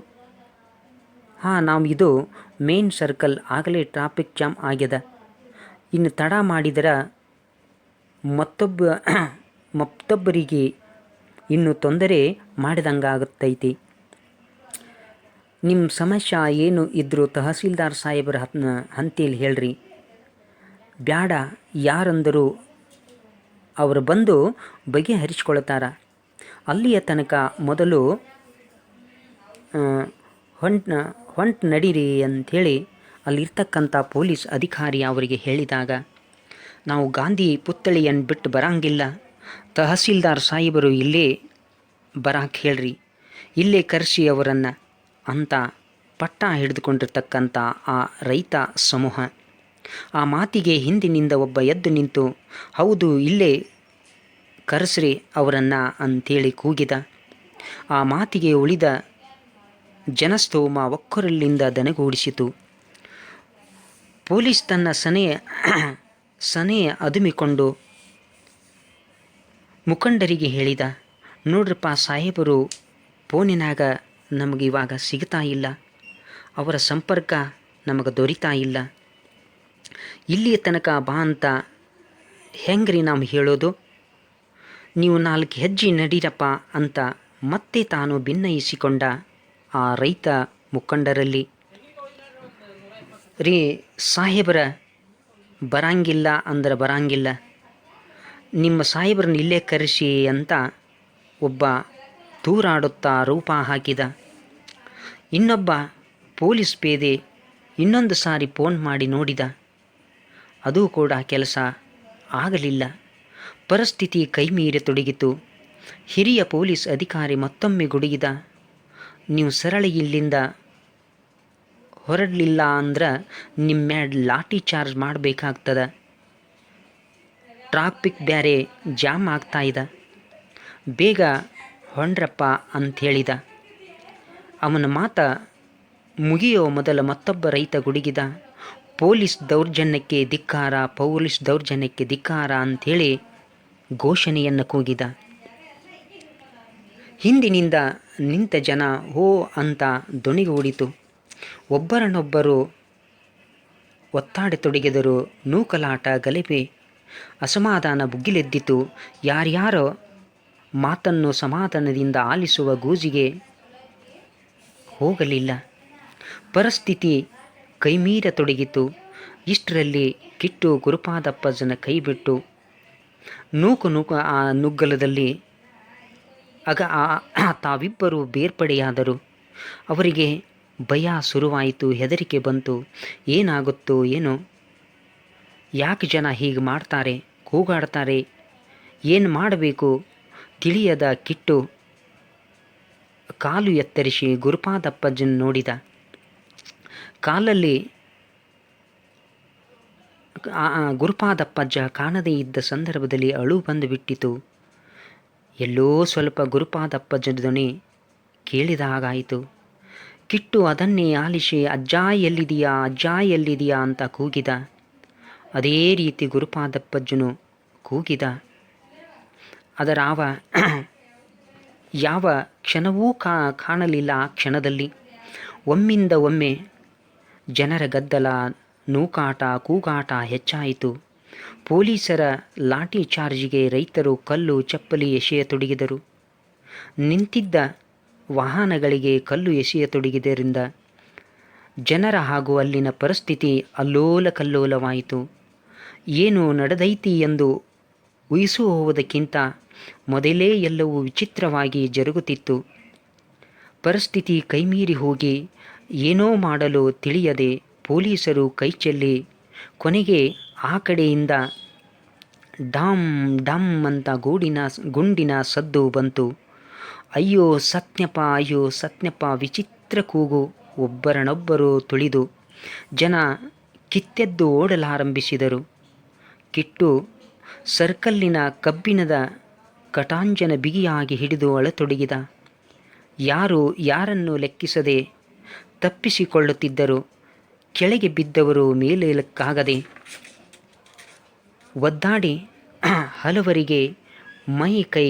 ನಾವು ಇದು ಮೇನ್ ಸರ್ಕಲ್, ಆಗಲೇ ಟ್ರಾಫಿಕ್ ಜಾಮ್ ಆಗ್ಯದ, ಇನ್ನು ತಡ ಮಾಡಿದರೆ ಮತ್ತೊಬ್ಬರಿಗೆ ಇನ್ನು ತೊಂದರೆ ಮಾಡಿದಂಗಾಗುತ್ತೈತಿ. ನಿಮ್ಮ ಸಮಸ್ಯೆ ಏನು ಇದ್ದರೂ ತಹಸೀಲ್ದಾರ್ ಸಾಹೇಬರ ಹಂತೇಲಿ ಹೇಳ್ರಿ. ಬ್ಯಾಡ, ಯಾರಂದರೂ ಅವರು ಬಂದು ಬಗೆಹರಿಸ್ಕೊಳ್ತಾರ. ಅಲ್ಲಿಯ ತನಕ ಮೊದಲು ಹೊಂಟು ನಡೀರಿ ಅಂಥೇಳಿ ಅಲ್ಲಿರ್ತಕ್ಕಂಥ ಪೊಲೀಸ್ ಅಧಿಕಾರಿ ಅವರಿಗೆ ಹೇಳಿದಾಗ, ನಾವು ಗಾಂಧಿ ಪುತ್ಥಳಿಯನ್ನು ಬಿಟ್ಟು ಬರಂಗಿಲ್ಲ, ತಹಸೀಲ್ದಾರ್ ಸಾಹೇಬರು ಇಲ್ಲೇ ಬರಾಕ್ ಹೇಳ್ರಿ, ಇಲ್ಲೇ ಕರೆಸಿ ಅವರನ್ನು ಅಂತ ಪಟ್ಟ ಹಿಡಿದುಕೊಂಡಿರ್ತಕ್ಕಂಥ ಆ ರೈತ ಸಮೂಹ. ಆ ಮಾತಿಗೆ ಹಿಂದಿನಿಂದ ಒಬ್ಬ ಎದ್ದು ನಿಂತು, ಹೌದು ಇಲ್ಲೇ ಕರೆಸ್ರಿ ಅವರನ್ನು ಅಂಥೇಳಿ ಕೂಗಿದ. ಆ ಮಾತಿಗೆ ಉಳಿದ ಜನಸ್ತೋಮ ಒಕ್ಕೊರಲಿಂದ ದನಗೂಡಿಸಿತು. ಪೊಲೀಸ್ ತನ್ನ ಸನೆ ಅದುಮಿಕೊಂಡು ಮುಖಂಡರಿಗೆ ಹೇಳಿದ, ನೋಡ್ರಪ್ಪ, ಸಾಹೇಬರು ಫೋನಿನಾಗ ನಮಗೆ ಇವಾಗ ಸಿಗ್ತಾ ಇಲ್ಲ, ಅವರ ಸಂಪರ್ಕ ನಮಗೆ ದೊರೀತಾ ಇಲ್ಲ, ಇಲ್ಲಿಯ ತನಕ ಬಾ ಅಂತ ಹೆಂಗ್ರಿ ನಾವು ಹೇಳೋದು? ನೀವು 4 ಹೆಜ್ಜೆ ನಡೀರಪ್ಪ ಅಂತ ಮತ್ತೆ ತಾನು ಭಿನ್ನಯಿಸಿಕೊಂಡ ಆ ರೈತ ಮುಖಂಡರಲ್ಲಿ. ರೀ ಸಾಹೇಬರ ಬರಂಗಿಲ್ಲ ಅಂದ್ರೆ ಬರಂಗಿಲ್ಲ, ನಿಮ್ಮ ಸಾಹೇಬ್ರನ್ನ ಇಲ್ಲೇ ಕರೆಸಿ ಅಂತ ಒಬ್ಬ ತೂರಾಡುತ್ತಾ ರೂಪ ಹಾಕಿದ. ಇನ್ನೊಬ್ಬ ಪೊಲೀಸ್ ಪೇದೆ ಇನ್ನೊಂದು ಸಾರಿ ಫೋನ್ ಮಾಡಿ ನೋಡಿದ, ಅದೂ ಕೂಡ ಕೆಲಸ ಆಗಲಿಲ್ಲ. ಪರಿಸ್ಥಿತಿ ಕೈಮೀರತೊಡಗಿತು. ಹಿರಿಯ ಪೊಲೀಸ್ ಅಧಿಕಾರಿ ಮತ್ತೊಮ್ಮೆ ಗುಡುಗಿದ, ನೀವು ಸರಳ ಇಲ್ಲಿಂದ ಹೊರಡಲಿಲ್ಲ ಅಂದ್ರೆ ನಿಮ್ಮ ಮ್ಯಾಡ್ ಲಾಠಿ ಚಾರ್ಜ್ ಮಾಡಬೇಕಾಗ್ತದ, ಟ್ರಾಫಿಕ್ ಬ್ಯಾರೆ ಜಾಮ್ ಆಗ್ತಾ ಇದೆ, ಬೇಗ ಹೊಂಡ್ರಪ್ಪ ಅಂಥೇಳಿದ. ಅವನ ಮಾತ ಮುಗಿಯೋ ಮೊದಲ ಮತ್ತೊಬ್ಬ ರೈತ ಗುಡುಗಿದ, ಪೊಲೀಸ್ ದೌರ್ಜನ್ಯಕ್ಕೆ ಧಿಕ್ಕಾರ ಅಂಥೇಳಿ ಘೋಷಣೆಯನ್ನು ಕೂಗಿದ. ಹಿಂದಿನಿಂದ ನಿಂತ ಜನ ಹೋ ಅಂತ ದೊಣಿಗೂಡಿತು. ಒಬ್ಬರನ್ನೊಬ್ಬರು ಒತ್ತಾಡತೊಡಗಿದರು. ನೂಕಲಾಟ, ಗಲಭೆ, ಅಸಮಾಧಾನ ಭುಗಿಲೆದ್ದಿತು. ಯಾರ್ಯಾರೋ ಮಾತನ್ನು ಸಮಾಧಾನದಿಂದ ಆಲಿಸುವ ಗೋಜಿಗೆ ಹೋಗಲಿಲ್ಲ. ಪರಿಸ್ಥಿತಿ ಕೈಮೀರತೊಡಗಿತು. ಇಷ್ಟರಲ್ಲಿ ಕಿಟ್ಟು ಗುರುಪಾದಪ್ಪಜ್ಜನ ಕೈಬಿಟ್ಟು ನೂಕು ಆ ನುಗ್ಗಲದಲ್ಲಿ ತಾವಿಬ್ಬರು ಬೇರ್ಪಡೆಯಾದರು. ಅವರಿಗೆ ಭಯ ಶುರುವಾಯಿತು, ಹೆದರಿಕೆ ಬಂತು. ಏನಾಗುತ್ತೋ ಏನೋ, ಯಾಕೆ ಜನ ಹೀಗೆ ಮಾಡ್ತಾರೆ, ಕೂಗಾಡ್ತಾರೆ, ಏನು ಮಾಡಬೇಕು ತಿಳಿಯದ ಕಿಟ್ಟು ಕಾಲು ಎತ್ತರಿಸಿ ಗುರುಪಾದಪ್ಪಜ್ಜನ ನೋಡಿದ. ಕಾಲಲ್ಲಿ ಗುರುಪಾದಪ್ಪಜ್ಜ ಕಾಣದೇ ಇದ್ದ ಸಂದರ್ಭದಲ್ಲಿ ಅಳು ಬಂದು ಬಿಟ್ಟಿತು. ಎಲ್ಲೋ ಸ್ವಲ್ಪ ಗುರುಪಾದಪ್ಪಜ್ಜನ ಧ್ವನಿ ಕೇಳಿದ ಹಾಗಾಯಿತು. ಕಿಟ್ಟು ಅದನ್ನೇ ಆಲಿಸಿ ಅಜ್ಜ ಎಲ್ಲಿದೆಯಾ, ಅಜ್ಜ ಎಲ್ಲಿದೆಯಾ ಅಂತ ಕೂಗಿದ. ಅದೇ ರೀತಿ ಗುರುಪಾದಪ್ಪಜ್ಜನು ಕೂಗಿದ. ಅದರ ಯಾವ ಕ್ಷಣವೂ ಕಾಣಲಿಲ್ಲ. ಆ ಕ್ಷಣದಲ್ಲಿ ಒಮ್ಮಿಂದ ಒಮ್ಮೆ ಜನರ ಗದ್ದಲ, ನೂಕಾಟ, ಕೂಗಾಟ ಹೆಚ್ಚಾಯಿತು. ಪೊಲೀಸರ ಲಾಠಿ ಚಾರ್ಜಿಗೆ ರೈತರು ಕಲ್ಲು ಚಪ್ಪಲಿ ಎಸೆಯತೊಡಗಿದರು. ನಿಂತಿದ್ದ ವಾಹನಗಳಿಗೆ ಕಲ್ಲು ಎಸೆಯತೊಡಗಿದ್ದರಿಂದ ಜನರ ಹಾಗೂ ಅಲ್ಲಿನ ಪರಿಸ್ಥಿತಿ ಅಲ್ಲೋಲ ಕಲ್ಲೋಲವಾಯಿತು. ಏನು ನಡೆದೈತಿ ಎಂದು ಊಹಿಸುವುದಕ್ಕಿಂತ ಮೊದಲೇ ಎಲ್ಲವೂ ವಿಚಿತ್ರವಾಗಿ ಜರುಗುತ್ತಿತ್ತು. ಪರಿಸ್ಥಿತಿ ಕೈಮೀರಿ ಹೋಗಿ ಏನೋ ಮಾಡಲು ತಿಳಿಯದೆ ಪೊಲೀಸರು ಕೈಚೆಲ್ಲಿ ಕೊನೆಗೆ ಆ ಕಡೆಯಿಂದ ಡಾಮ್ ಡಾಮ್ ಅಂತ ಗುಂಡಿನ ಸದ್ದು ಬಂತು. ಅಯ್ಯೋ ಸತ್ಯಪ್ಪ ವಿಚಿತ್ರ ಕೂಗು ಒಬ್ಬರನ್ನೊಬ್ಬರು ತುಳಿದು ಜನ ಕಿತ್ತೆದ್ದು ಓಡಲಾರಂಭಿಸಿದರು. ಕಿಟ್ಟು ಸರ್ಕಲ್ಲಿನ ಕಬ್ಬಿಣದ ಕಟಾಂಜನ ಬಿಗಿಯಾಗಿ ಹಿಡಿದು ಅಳತೊಡಗಿದ. ಯಾರನ್ನು ಲೆಕ್ಕಿಸದೆ ತಪ್ಪಿಸಿಕೊಳ್ಳುತ್ತಿದ್ದರು. ಕೆಳಗೆ ಬಿದ್ದವರು ಮೇಲೇಳಕ್ಕಾಗದೆ ಒದ್ದಾಡಿ ಹಲವರಿಗೆ ಮೈ ಕೈ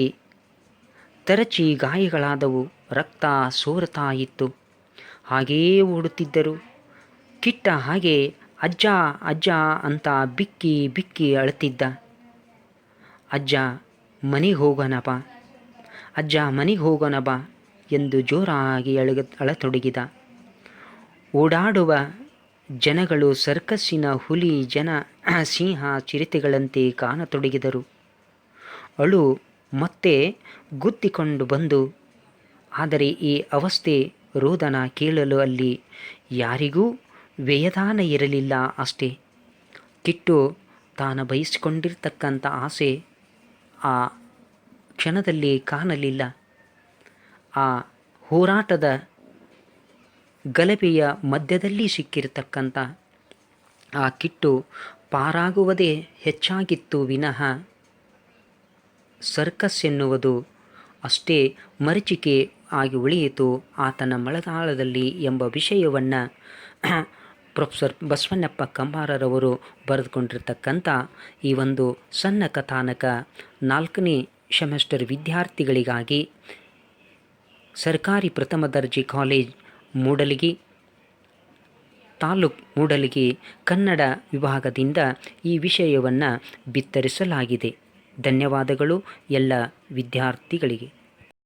ತರಚಿ ಗಾಯಗಳಾದವು. ರಕ್ತ ಸೋರುತ್ತಾ ಇತ್ತು. ಹಾಗೆಯೇ ಓಡುತ್ತಿದ್ದರು. ಕಿಟ್ಟ ಹಾಗೆ ಅಜ್ಜ ಅಜ್ಜ ಅಂತ ಬಿಕ್ಕಿ ಬಿಕ್ಕಿ ಅಳುತ್ತಿದ್ದ. ಅಜ್ಜ ಮನೆಗೆ ಹೋಗೋಣ ಬಾ ಎಂದು ಜೋರಾಗಿ ಅಳತೊಡಗಿದ. ಓಡಾಡುವ ಜನಗಳು ಸರ್ಕಸ್ಸಿನ ಹುಲಿ ಜನ ಸಿಂಹ ಚಿರತೆಗಳಂತೆ ಕಾಣತೊಡಗಿದರು. ಅಳು ಮತ್ತೆ ಗುದ್ದಿಕೊಂಡು ಬಂದು. ಆದರೆ ಈ ಅವಸ್ಥೆ ರೋದನ ಕೇಳಲು ಅಲ್ಲಿ ಯಾರಿಗೂ ವ್ಯಯದಾನ ಇರಲಿಲ್ಲ ಅಷ್ಟೇ. ಕಿಟ್ಟು ತಾನು ಬಯಸಿಕೊಂಡಿರ್ತಕ್ಕಂಥ ಆಸೆ ಆ ಕ್ಷಣದಲ್ಲಿ ಕಾಣಲಿಲ್ಲ. ಆ ಹೋರಾಟದ ಗಲಭೆಯ ಮಧ್ಯದಲ್ಲಿ ಸಿಕ್ಕಿರತಕ್ಕಂಥ ಆ ಕಿಟ್ಟು ಪಾರಾಗುವುದೇ ಹೆಚ್ಚಾಗಿತ್ತು ವಿನಃ ಸರ್ಕಸ್ ಎನ್ನುವುದು ಅಷ್ಟೇ ಮರೀಚಿಕೆ ಆಗಿ ಉಳಿಯಿತು ಆತನ ಮಳೆಗಾಲದಲ್ಲಿ ಎಂಬ ವಿಷಯವನ್ನು ಪ್ರೊಫೆಸರ್ ಬಸವಣ್ಣಪ್ಪ ಕಂಬಾರರವರು ಬರೆದುಕೊಂಡಿರ್ತಕ್ಕಂಥ ಈ ಒಂದು ಸಣ್ಣ ಕಥಾನಕ 4ನೇ ಸೆಮಿಸ್ಟರ್ ವಿದ್ಯಾರ್ಥಿಗಳಿಗಾಗಿ ಸರ್ಕಾರಿ ಪ್ರಥಮ ದರ್ಜೆ ಕಾಲೇಜ್ ಮೂಡಲಗಿ ತಾಲೂಕು ಮೂಡಲಗಿ ಕನ್ನಡ ವಿಭಾಗದಿಂದ ಈ ವಿಷಯವನ್ನು ಬಿತ್ತರಿಸಲಾಗಿದೆ. ಧನ್ಯವಾದಗಳು ಎಲ್ಲ ವಿದ್ಯಾರ್ಥಿಗಳಿಗೆ.